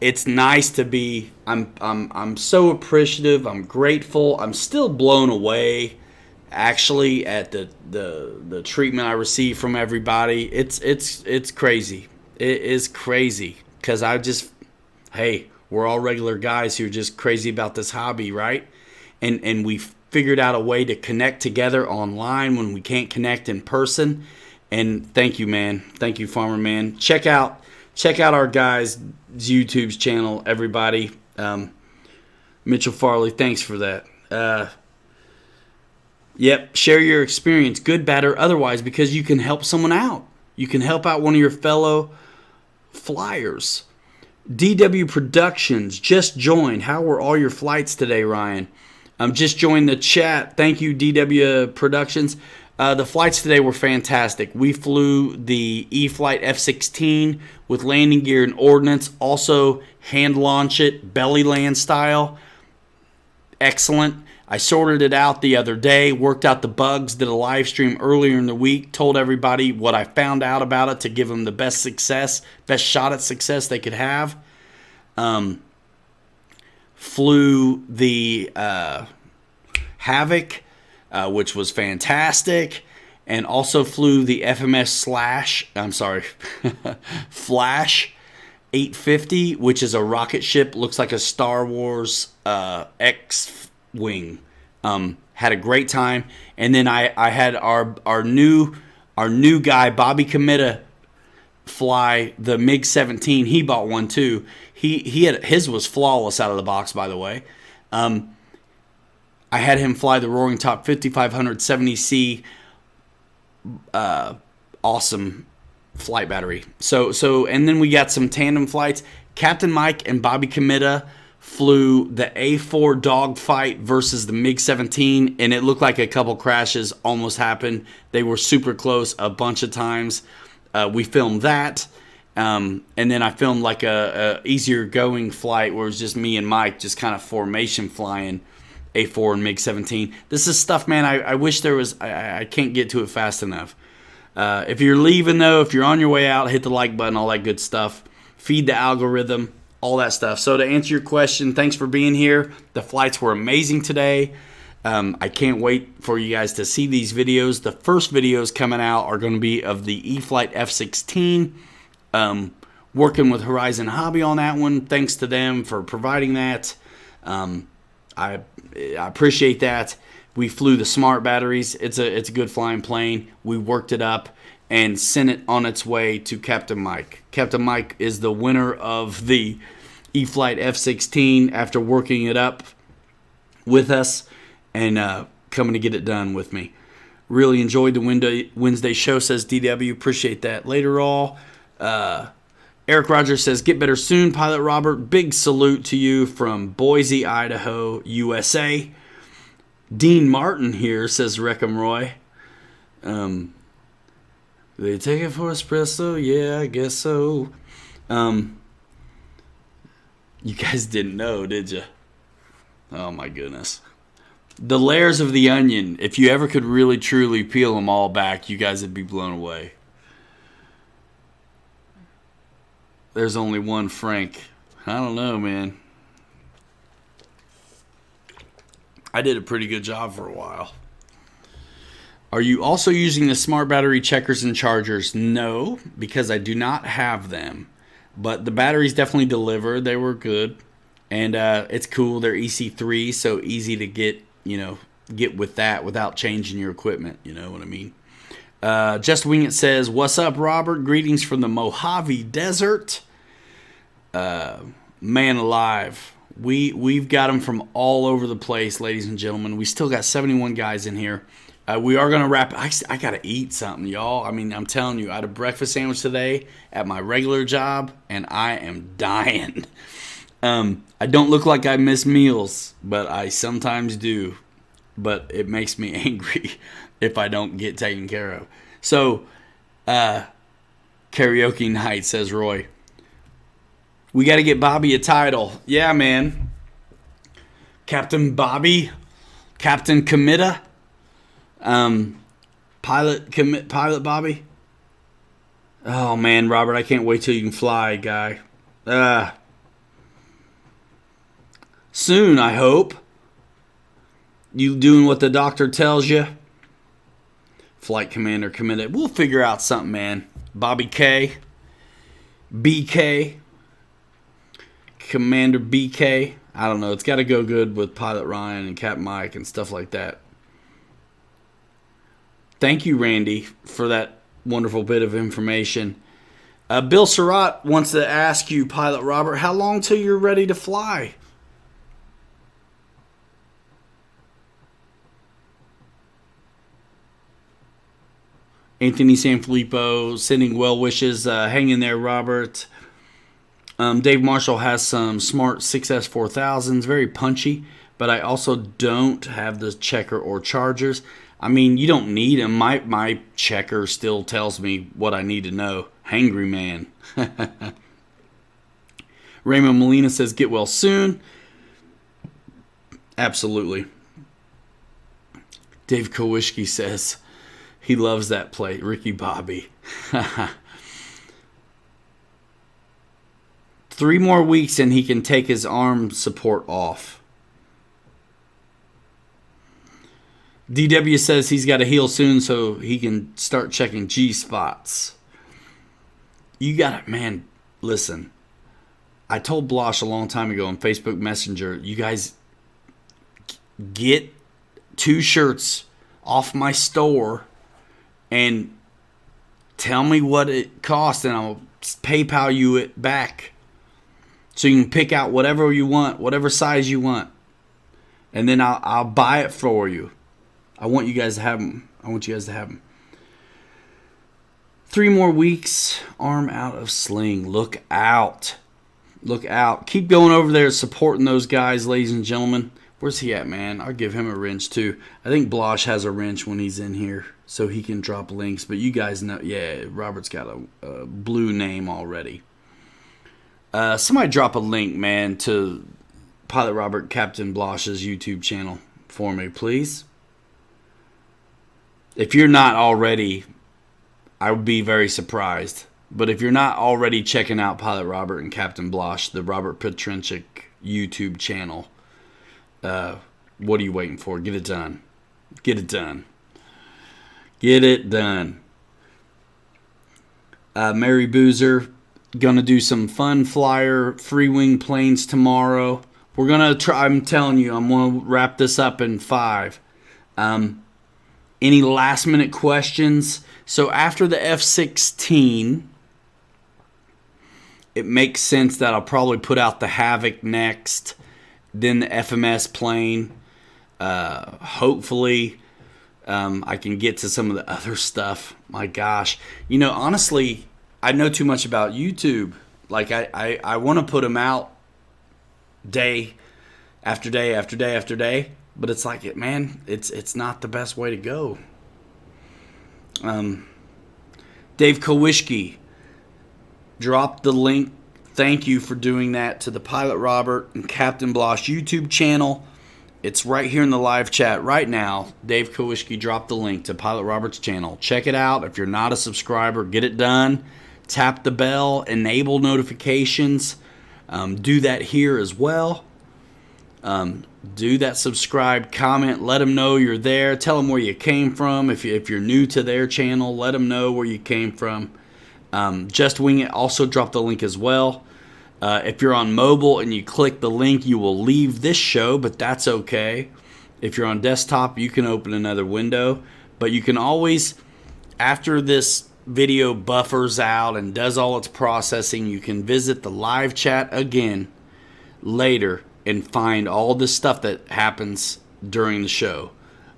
it's nice to be. I'm so appreciative. I'm grateful. I'm still blown away. Actually, at the treatment I receive from everybody, it's crazy. It is crazy because we're all regular guys who are just crazy about this hobby, right? And we figured out a way to connect together online when we can't connect in person. And thank you, man. Thank you, Farmer Man. Check out our guys' YouTube's channel, everybody. Mitchell Farley, thanks for that. Yep, share your experience, good, bad, or otherwise, because you can help someone out. You can help out one of your fellow flyers. DW Productions just joined. How were all your flights today, Ryan? Just joined the chat. Thank you, DW Productions. The flights today were fantastic. We flew the E-Flight F-16 with landing gear and ordnance. Also, hand launch it, belly land style. Excellent. I sorted it out the other day, worked out the bugs, did a live stream earlier in the week, told everybody what I found out about it to give them the best shot at success they could have. Flew the Havoc, which was fantastic, and also flew the Flash 850, which is a rocket ship, looks like a Star Wars X-Wing. Had a great time, and then I had our new guy Bobby Committa fly the MiG-17. He bought one too. He had his was flawless out of the box, by the way. I had him fly the Roaring Top 5500 70C. Awesome flight battery. So and then we got some tandem flights. Captain Mike and Bobby Committa flew the A4 dogfight versus the MiG-17, and it looked like a couple crashes almost happened. They were super close a bunch of times. We filmed that, and then I filmed like a easier going flight where it was just me and Mike just kind of formation flying A4 and MiG-17. This is stuff, man, I wish there was. I can't get to it fast enough. If you're leaving, though, if you're on your way out, hit the like button, all that good stuff. Feed the algorithm. All that stuff. So to answer your question, thanks for being here. The flights were amazing today. I can't wait for you guys to see these videos. The first videos coming out are going to be of the E-Flight F-16. Working with Horizon Hobby on that one. Thanks to them for providing that. I appreciate that. We flew the smart batteries. It's a good flying plane. We worked it up and sent it on its way to Captain Mike. Captain Mike is the winner of the E-Flight F-16 after working it up with us and coming to get it done with me. Really enjoyed the Wednesday show, says DW. Appreciate that. Later all. Eric Rogers says, get better soon, Pilot Robert. Big salute to you from Boise, Idaho, USA. Dean Martin here, says Reckham Roy. They take it for espresso? Yeah, I guess so. You guys didn't know, did you? Oh, my goodness. The layers of the onion, if you ever could really, truly peel them all back, you guys would be blown away. There's only one Frank. I don't know, man. I did a pretty good job for a while. Are you also using the smart battery checkers and chargers? No, because I do not have them. But the batteries definitely deliver. They were good. And it's cool. They're EC3, so easy to get with that without changing your equipment. You know what I mean? Just Wing It says, what's up, Robert? Greetings from the Mojave Desert. Man alive. We've got them from all over the place, ladies and gentlemen. We still got 71 guys in here. We are going to wrap. I got to eat something, y'all. I mean, I'm telling you, I had a breakfast sandwich today at my regular job, and I am dying. I don't look like I miss meals, but I sometimes do. But it makes me angry if I don't get taken care of. So, karaoke night, says Roy. We got to get Bobby a title. Yeah, man. Captain Bobby. Captain Committa. Pilot Bobby. Oh, man, Robert, I can't wait till you can fly, guy. Soon, I hope. You doing what the doctor tells you? Flight commander committed. We'll figure out something, man. Bobby K. BK. Commander BK. I don't know. It's got to go good with Pilot Ryan and Captain Mike and stuff like that. Thank you, Randy, for that wonderful bit of information. Bill Surratt wants to ask you, Pilot Robert, how long till you're ready to fly? Anthony Sanfilippo sending well wishes. Hang in there, Robert. Dave Marshall has some smart 6S4000s, very punchy, but I also don't have the checker or chargers. I mean, you don't need them. My checker still tells me what I need to know. Hangry man. Raymond Molina says, get well soon. Absolutely. Dave Kowishki says, he loves that play. Ricky Bobby. 3 more weeks and he can take his arm support off. DW says he's got to heal soon so he can start checking G-spots. You got it, man. Listen, I told Blosh a long time ago on Facebook Messenger, you guys get 2 shirts off my store and tell me what it costs and I'll PayPal you it back. So you can pick out whatever you want, whatever size you want. And then I'll buy it for you. I want you guys to have them. 3 more weeks. Arm out of sling. Look out. Look out. Keep going over there supporting those guys, ladies and gentlemen. Where's he at, man? I'll give him a wrench, too. I think Blosh has a wrench when he's in here, so he can drop links. But you guys know, yeah, Robert's got a blue name already. Somebody drop a link, man, to Pilot Robert Captain Blosh's YouTube channel for me, please. If you're not already, I would be very surprised. But if you're not already checking out Pilot Robert and Captain Blosh, the Robert Petrenchik YouTube channel, what are you waiting for? Get it done. Get it done. Get it done. Mary Boozer, gonna do some fun flyer free wing planes tomorrow. We're gonna try. I'm telling you, I'm gonna wrap this up in 5. Any last minute questions? So after the F-16, it makes sense that I'll probably put out the Havoc next, then the FMS plane. Hopefully, I can get to some of the other stuff. My gosh. Honestly, I know too much about YouTube. Like, I want to put them out day after day after day after day. But it's like, it's not the best way to go. Dave Kowishki dropped the link. Thank you for doing that to the Pilot Robert and Captain Blosh YouTube channel. It's right here in the live chat right now. Dave Kowishki dropped the link to Pilot Robert's channel. Check it out. If you're not a subscriber, get it done. Tap the bell, enable notifications. Do that here as well. Do that subscribe, comment, let them know you're there. Tell them where you came from. If you're new to their channel, let them know where you came from. Just Wing It also dropped the link as well. If you're on mobile and you click the link, you will leave this show, but that's okay. If you're on desktop, you can open another window. But you can always, after this video buffers out and does all its processing, you can visit the live chat again later and find all the stuff that happens during the show.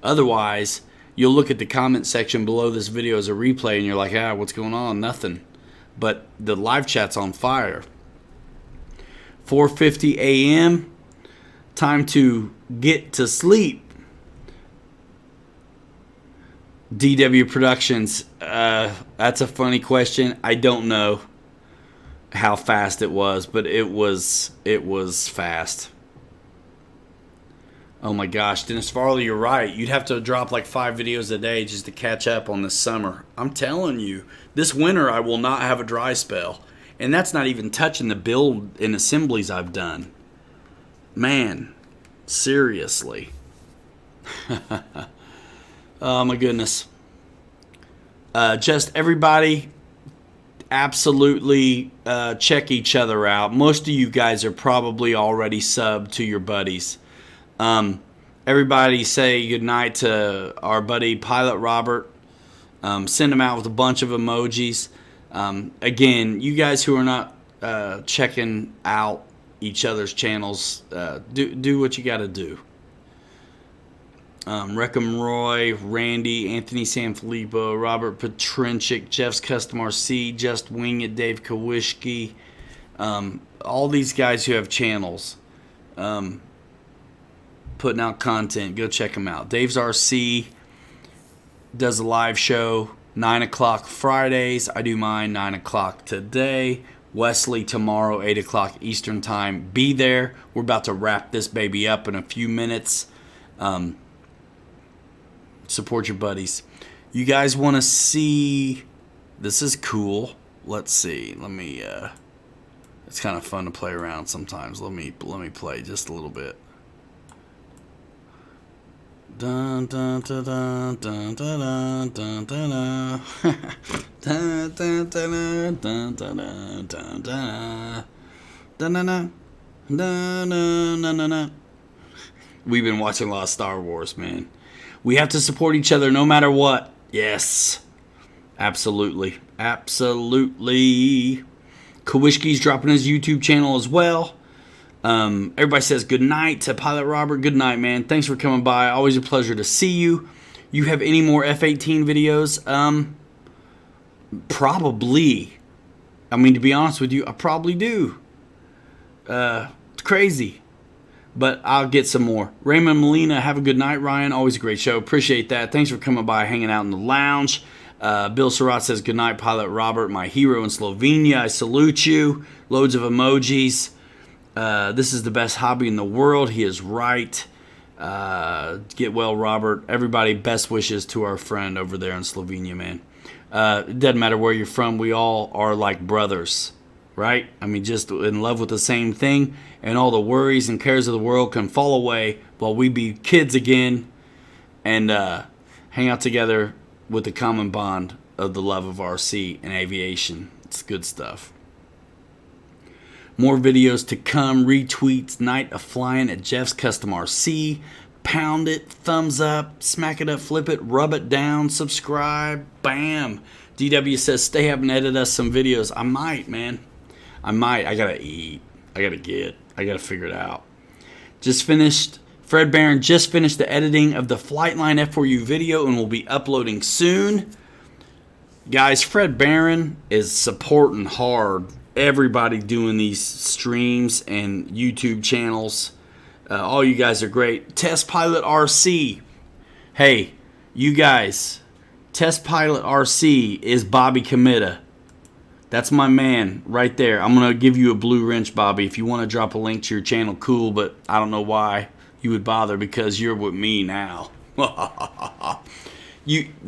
Otherwise, you'll look at the comment section below this video as a replay and you're like, what's going on? Nothing. But the live chat's on fire. 4:50 a.m. Time to get to sleep. DW Productions. That's a funny question. I don't know how fast it was, but it was fast. Oh my gosh, Dennis Farley, you're right. You'd have to drop like 5 videos a day just to catch up on this summer. I'm telling you, this winter I will not have a dry spell. And that's not even touching the build and assemblies I've done. Man, seriously. Oh my goodness. Just everybody absolutely check each other out. Most of you guys are probably already subbed to your buddies. Everybody say goodnight to our buddy Pilot Robert. Send him out with a bunch of emojis. Again, you guys who are not checking out each other's channels, do what you got to do. Reckham Roy, Randy, Anthony Sanfilippo, Robert Petrinchik, Jeff's Custom RC, Just Wing It, Dave Kowishki, all these guys who have channels putting out content, go check them out. Dave's RC does a live show 9 o'clock Fridays. I do mine 9 o'clock today. Wesley tomorrow 8 o'clock Eastern time. Be there. We're about to wrap this baby up in a few minutes. Support your buddies. You guys want to see? This is cool. Let's see. Let me. It's kind of fun to play around sometimes. Let me play just a little bit. Dun dun dun dun dun dun dun dun dun dun dun dun dun dun dun dun. We've been watching a lot of Star Wars, man. We have to support each other no matter what. Yes. Absolutely. Absolutely. Kowishki's dropping his YouTube channel as well. Everybody says good night to Pilot Robert. Good night, man. Thanks for coming by. Always a pleasure to see you. You have any more F-18 videos? Probably. I mean, to be honest with you, I probably do. It's crazy. But I'll get some more. Raymond Molina, have a good night, Ryan. Always a great show. Appreciate that. Thanks for coming by, hanging out in the lounge. Bill Surratt says, good night, Pilot Robert, my hero in Slovenia. I salute you. Loads of emojis. This is the best hobby in the world. He is right. Get well, Robert. Everybody, best wishes to our friend over there in Slovenia, man. It doesn't matter where you're from. We all are like brothers, right? I mean, just in love with the same thing. And all the worries and cares of the world can fall away while we be kids again and hang out together with the common bond of the love of RC and aviation. It's good stuff. More videos to come. Retweets, Night of Flying at Jeff's Custom RC. Pound it, thumbs up, smack it up, flip it, rub it down, subscribe, bam. DW says, stay up and edit us some videos. I might, man. I might. I gotta eat. I gotta figure it out. Fred Barron just finished the editing of the Flightline F4U video and will be uploading soon. Guys, Fred Barron is supporting hard everybody doing these streams and YouTube channels. All you guys are great. Test Pilot RC. Hey, you guys, Test Pilot RC is Bobby Committa. That's my man right there. I'm going to give you a blue wrench, Bobby. If you want to drop a link to your channel, cool, but I don't know why you would bother because you're with me now.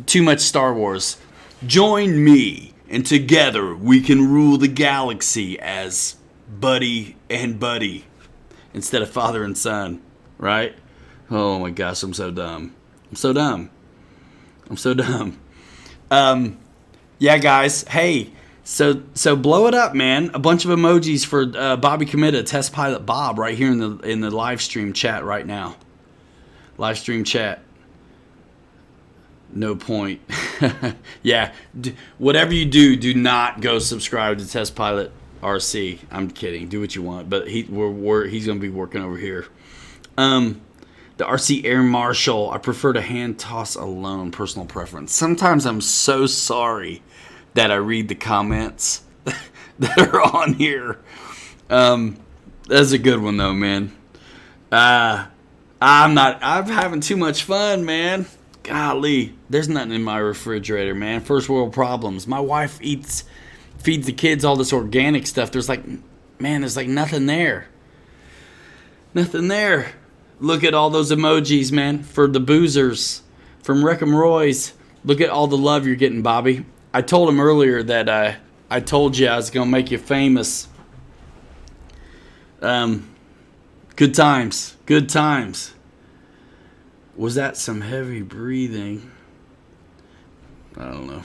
Too much Star Wars. Join me, and together we can rule the galaxy as buddy and buddy instead of father and son, right? Oh my gosh, I'm so dumb. Yeah, guys, hey. So blow it up, man. A bunch of emojis for Bobby Committa, Test Pilot Bob, right here in the live stream chat right now. Live stream chat. No point. Yeah, whatever you do not go subscribe to Test Pilot RC. I'm kidding. Do what you want, but he's gonna be working over here. The RC Air Marshal. I prefer to hand toss alone. Personal preference. Sometimes I'm so sorry that I read the comments that are on here. That's a good one though, man. I'm having too much fun, man. Golly, there's nothing in my refrigerator, man. First world problems. My wife feeds the kids all this organic stuff. There's like nothing there. Nothing there. Look at all those emojis, man, for the boozers from Rick and Roy's. Look at all the love you're getting, Bobby. I told him earlier that I told you I was going to make you famous. Good times. Good times. Was that some heavy breathing? I don't know.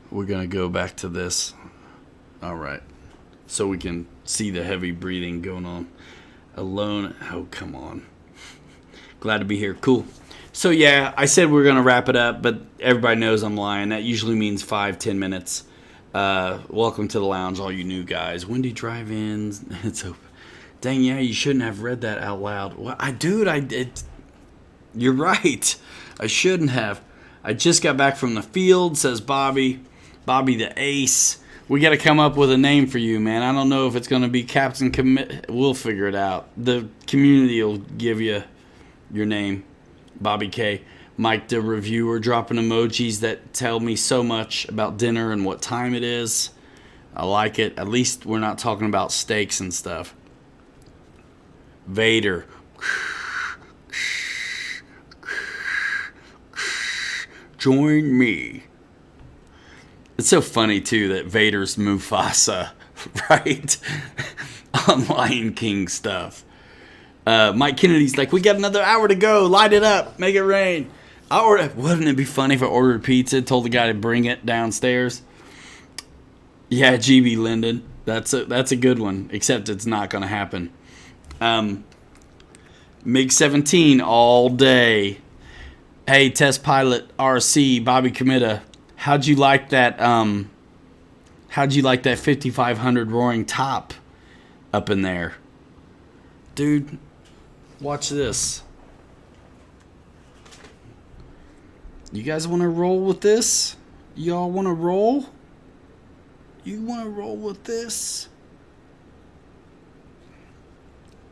We're going to go back to this. All right. So we can see the heavy breathing going on. Alone. Oh, come on. Glad to be here. Cool. So, yeah, I said we are going to wrap it up, but everybody knows I'm lying. That usually means 5-10 minutes. Welcome to the lounge, all you new guys. Wendy Drive-Ins. It's open. Dang, yeah, you shouldn't have read that out loud. Well, you're right. I shouldn't have. I just got back from the field, says Bobby. Bobby the Ace. We got to come up with a name for you, man. I don't know if it's going to be Captain Commit. We'll figure it out. The community will give you your name. Bobby K. Mike the Reviewer dropping emojis that tell me so much about dinner and what time it is. I like it. At least we're not talking about steaks and stuff. Vader. Join me. It's so funny, too, that Vader's Mufasa, right? On Lion King stuff. Mike Kennedy's like, we got another hour to go. Light it up. Make it rain. Wouldn't it be funny if I ordered pizza, told the guy to bring it downstairs? Yeah, GB Linden. That's a good one, except it's not going to happen. MiG-17 all day. Hey, Test Pilot RC, Bobby Committa. How'd you like that 5500 roaring top up in there? Dude, watch this. You guys want to roll with this? Y'all want to roll? You want to roll with this?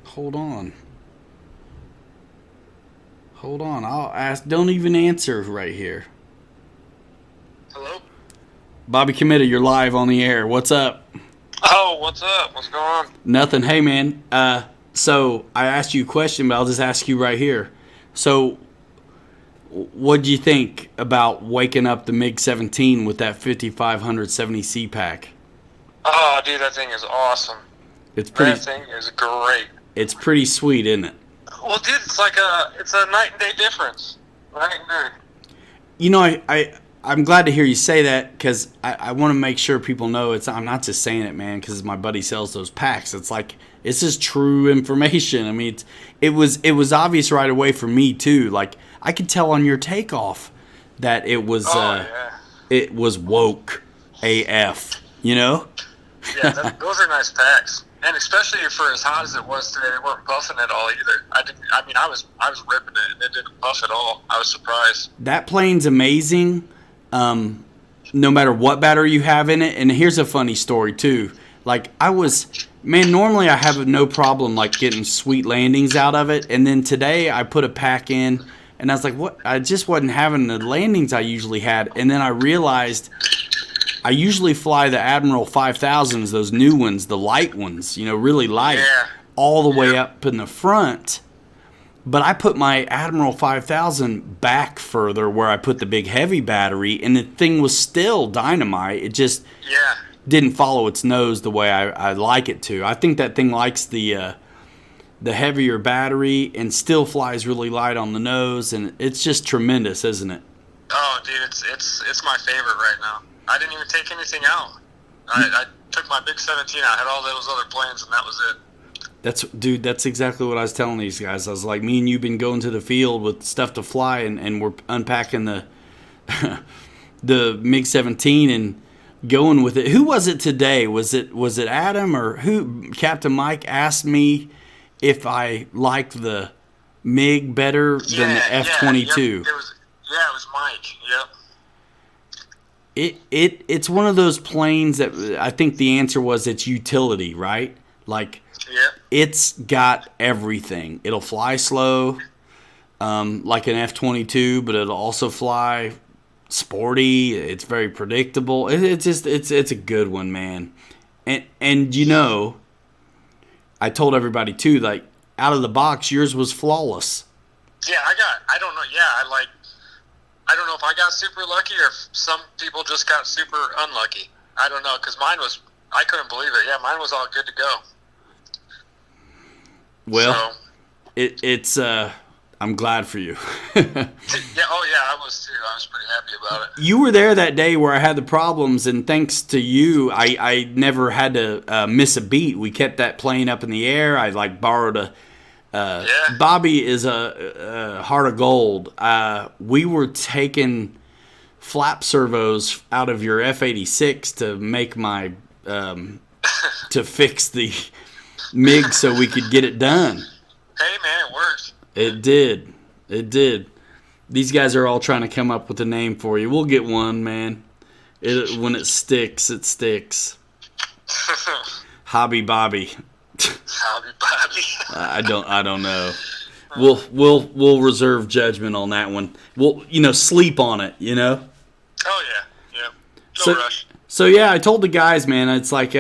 Hold on. I'll ask. Don't even answer right here. Hello? Bobby Committa, you're live on the air. What's up? Oh, what's up? What's going on? Nothing. Hey, man. So I asked you a question, but I'll just ask you right here. So what'd you think about waking up the MiG-17 with that 5570C pack? Oh, dude, that thing is awesome. That thing is great. It's pretty sweet, isn't it? Well, dude, it's a night and day difference. Night and day. You know, I'm glad to hear you say that because I want to make sure people know I'm not just saying it, man, because my buddy sells those packs. It's like, it's just true information. I mean, it was obvious right away for me, too. Like, I could tell on your takeoff that it was Yeah. it was woke AF, you know? Yeah, those are nice packs. And especially for as hot as it was today, they weren't puffing at all either. I was ripping it, and it didn't puff at all. I was surprised. That plane's amazing, no matter what battery you have in it. And here's a funny story, too. Like, normally I have no problem, like, getting sweet landings out of it. And then today I put a pack in, and I was like, what? I just wasn't having the landings I usually had. And then I realized I usually fly the Admiral 5000s, those new ones, the light ones, really light, all the way up in the front. But I put my Admiral 5000 back further where I put the big heavy battery, and the thing was still dynamite. It just didn't follow its nose the way I like it to. I think that thing likes the heavier battery and still flies really light on the nose, and it's just tremendous, isn't it? Oh, dude, it's my favorite right now. I didn't even take anything out. I took my big 17 out, had all those other planes, and that was it. That's exactly what I was telling these guys. I was like, me and you been going to the field with stuff to fly, and we're unpacking the the MiG-17 and going with it. Who was it today? Was it Adam or who? Captain Mike asked me if I liked the MiG better than the F-22. It was Mike. Yep. It's one of those planes that I think the answer was its utility, right? Like, it's got everything. It'll fly slow, like an F-22, but it'll also fly sporty. It's very predictable. It's a good one, man. And I told everybody too, like, out of the box, yours was flawless. Yeah, I don't know. Yeah, I don't know if I got super lucky or if some people just got super unlucky. I don't know, because I couldn't believe it. Yeah, mine was all good to go. Well, it's I'm glad for you. I was too. I was pretty happy about it. You were there that day where I had the problems, and thanks to you, I never had to miss a beat. We kept that plane up in the air. I borrowed a. Bobby is a heart of gold. We were taking flap servos out of your F-86 to make my to fix the MiG so we could get it done. Hey man, it worked. It did. These guys are all trying to come up with a name for you. We'll get one, man. When it sticks, it sticks. Hobby Bobby. Hobby Bobby. I don't know. We'll reserve judgment on that one. We'll sleep on it. Oh yeah. No rush. So yeah, I told the guys, man. It's like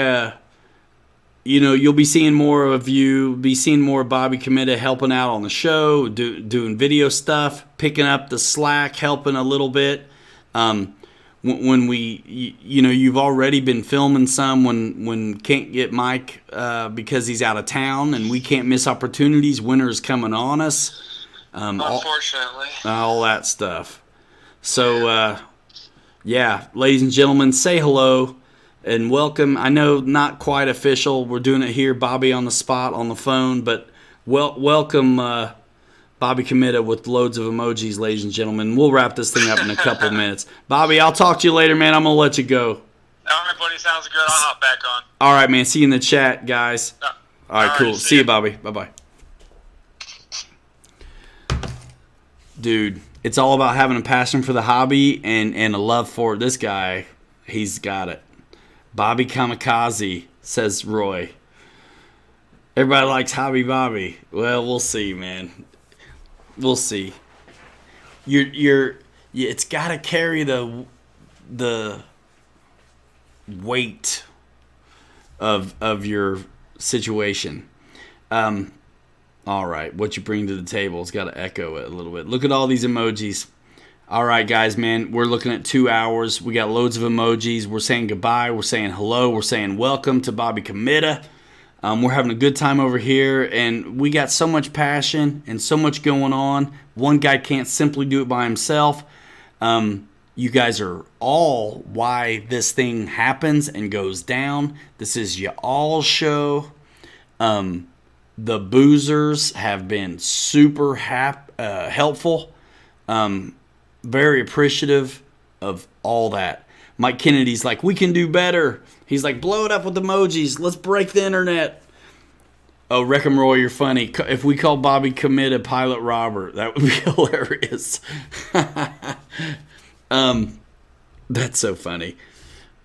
you'll be seeing more of you. Be seeing more of Bobby Committa helping out on the show, doing video stuff, picking up the slack, helping a little bit. When you've already been filming some when can't get Mike because he's out of town, and we can't miss opportunities. Winter's coming on us. Unfortunately. All that stuff. So, ladies and gentlemen, say hello and welcome. I know not quite official. We're doing it here, Bobby on the spot on the phone, but welcome Bobby Committa with loads of emojis, ladies and gentlemen. We'll wrap this thing up in a couple minutes. Bobby, I'll talk to you later, man. I'm going to let you go. All right, buddy. Sounds good. I'll hop back on. All right, man. See you in the chat, guys. All right, cool. See you, Bobby. Bye-bye. Dude, it's all about having a passion for the hobby and a love for it. This guy, he's got it. Bobby Kamikaze, says Roy. Everybody likes Hobby Bobby. Well, we'll see, man. We'll see. It's got to carry the weight of your situation. All right, what you bring to the table has got to echo it a little bit. Look at all these emojis. All right, guys, man, we're looking at 2 hours. We got loads of emojis. We're saying goodbye. We're saying hello. We're saying welcome to Bobby Committa. We're having a good time over here, and we got so much passion and so much going on. One guy can't simply do it by himself. You guys are all why this thing happens and goes down. This is y'all's show. The boozers have been super helpful. very appreciative of all that. Mike Kennedy's like, we can do better. He's like, blow it up with emojis. Let's break the internet. Oh, Wreck 'em Roy, you're funny. If we call Bobby Committa Pilot Robert, that would be hilarious. That's so funny.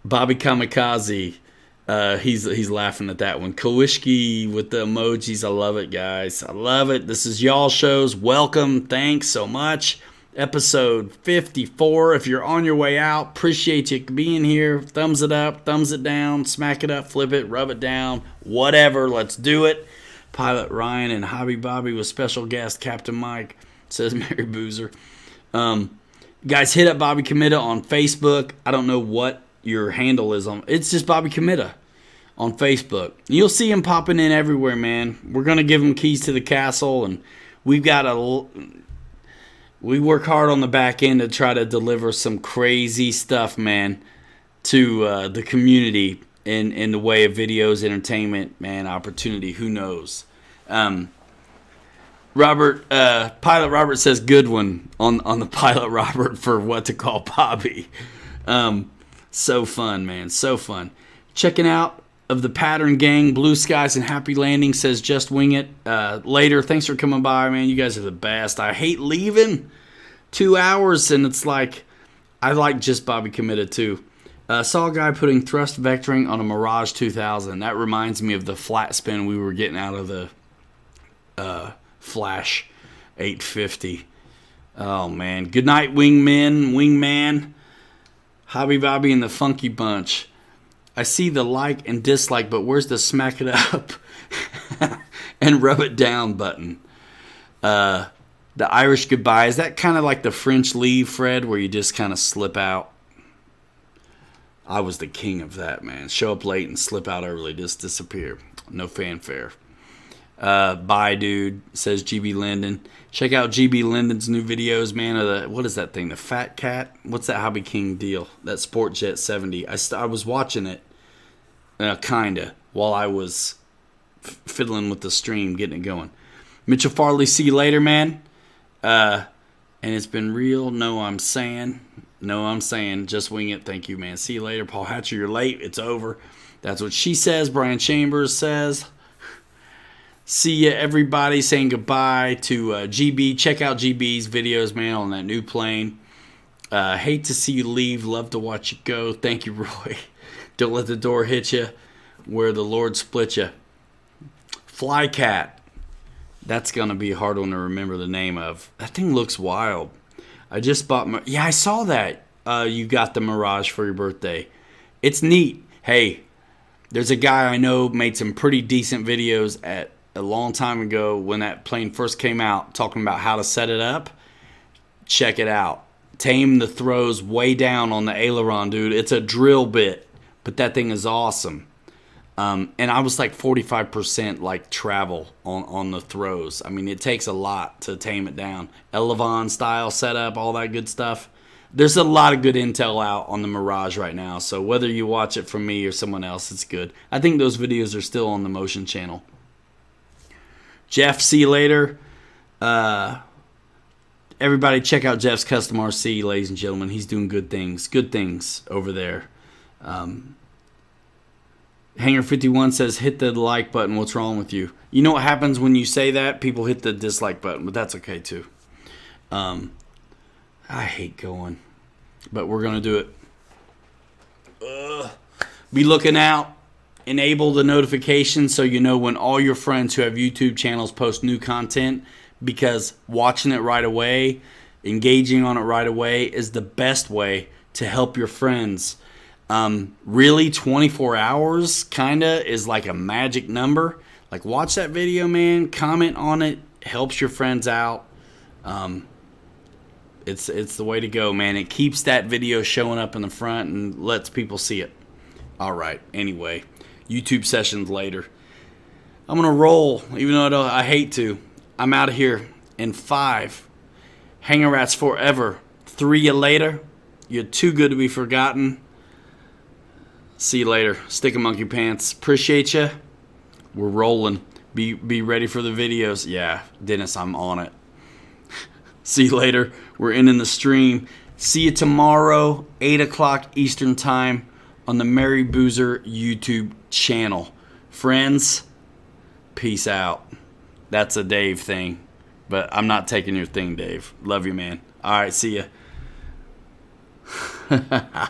Bobby Kamikaze, he's laughing at that one. Kowishki with the emojis. I love it, guys. I love it. This is y'all shows. Welcome. Thanks so much. Episode 54. If you're on your way out, appreciate you being here. Thumbs it up, thumbs it down, smack it up, flip it, rub it down, whatever. Let's do it. Pilot Ryan and Hobby Bobby with special guest Captain Mike, says Mary Boozer. Guys, hit up Bobby Committa on Facebook. I don't know what your handle is on. It's just Bobby Committa on Facebook. You'll see him popping in everywhere, man. We're going to give him keys to the castle, and we work hard on the back end to try to deliver some crazy stuff, man, to the community in the way of videos, entertainment, man, opportunity. Who knows? Pilot Robert says good one on the Pilot Robert for what to call Bobby. So fun, man. So fun. Checking out of the Pattern Gang, Blue Skies and Happy Landing, says just wing it. Later, thanks for coming by, man. You guys are the best. I hate leaving 2 hours, and it's like, I like just Bobby Committa too. Saw a guy putting thrust vectoring on a Mirage 2000. That reminds me of the flat spin we were getting out of the Flash 850. Oh, man. Good night, wingman. Hobby Bobby and the Funky Bunch. I see the like and dislike, but where's the smack it up and rub it down button? The Irish goodbye. Is that kind of like the French leave, Fred, where you just kind of slip out? I was the king of that, man. Show up late and slip out early. Just disappear. No fanfare. Bye, dude, says GB Linden. Check out GB Linden's new videos, man. What is that thing? The Fat Cat? What's that Hobby King deal? That Sport Jet 70. I was watching it, kinda, while I was fiddling with the stream, getting it going. Mitchell Farley, see you later, man. And it's been real. No, I'm saying. Just wing it. Thank you, man. See you later. Paul Hatcher, you're late. It's over. That's what she says. Brian Chambers says. See ya, everybody. Saying goodbye to GB. Check out GB's videos, man, on that new plane. Hate to see you leave. Love to watch you go. Thank you, Roy. Don't let the door hit you where the Lord split you. Flycat. That's going to be a hard one to remember the name of. That thing looks wild. I just bought yeah, I saw that. You got the Mirage for your birthday. It's neat. Hey, there's a guy I know made some pretty decent videos at a long time ago when that plane first came out, talking about how to set it up. Check it out. Tame the throws way down on the aileron, dude. It's a drill bit, but that thing is awesome. And I was like 45% like travel on the throws. I mean, it takes a lot to tame it down. Elevon style setup, all that good stuff. There's a lot of good intel out on the Mirage right now. So whether you watch it from me or someone else, it's good. I think those videos are still on the Motion channel. Jeff, see you later. Everybody check out Jeff's Custom RC, ladies and gentlemen. He's doing good things over there. Hanger 51 says, hit the like button. What's wrong with you? You know what happens when you say that? People hit the dislike button, but that's okay too. I hate going, but we're going to do it. Be looking out. Enable the notifications so you know when all your friends who have YouTube channels post new content, because watching it right away, engaging on it right away is the best way to help your friends. Really 24 hours kind of is like a magic number. Like, watch that video, man, comment on it, helps your friends out. It's the way to go, man. It keeps that video showing up in the front and lets people see it. All right, anyway, YouTube sessions later. I'm going to roll, even though I hate to. I'm out of here in 5. Hanger Rats forever. 3 you later. You're too good to be forgotten. See you later. Stick a monkey pants. Appreciate you. We're rolling. Be ready for the videos. Yeah, Dennis, I'm on it. See you later. We're ending the stream. See you tomorrow, 8 o'clock Eastern Time on the Mary Boozer YouTube channel. Friends, peace out. That's a Dave thing. But I'm not taking your thing, Dave. Love you, man. All right, see ya.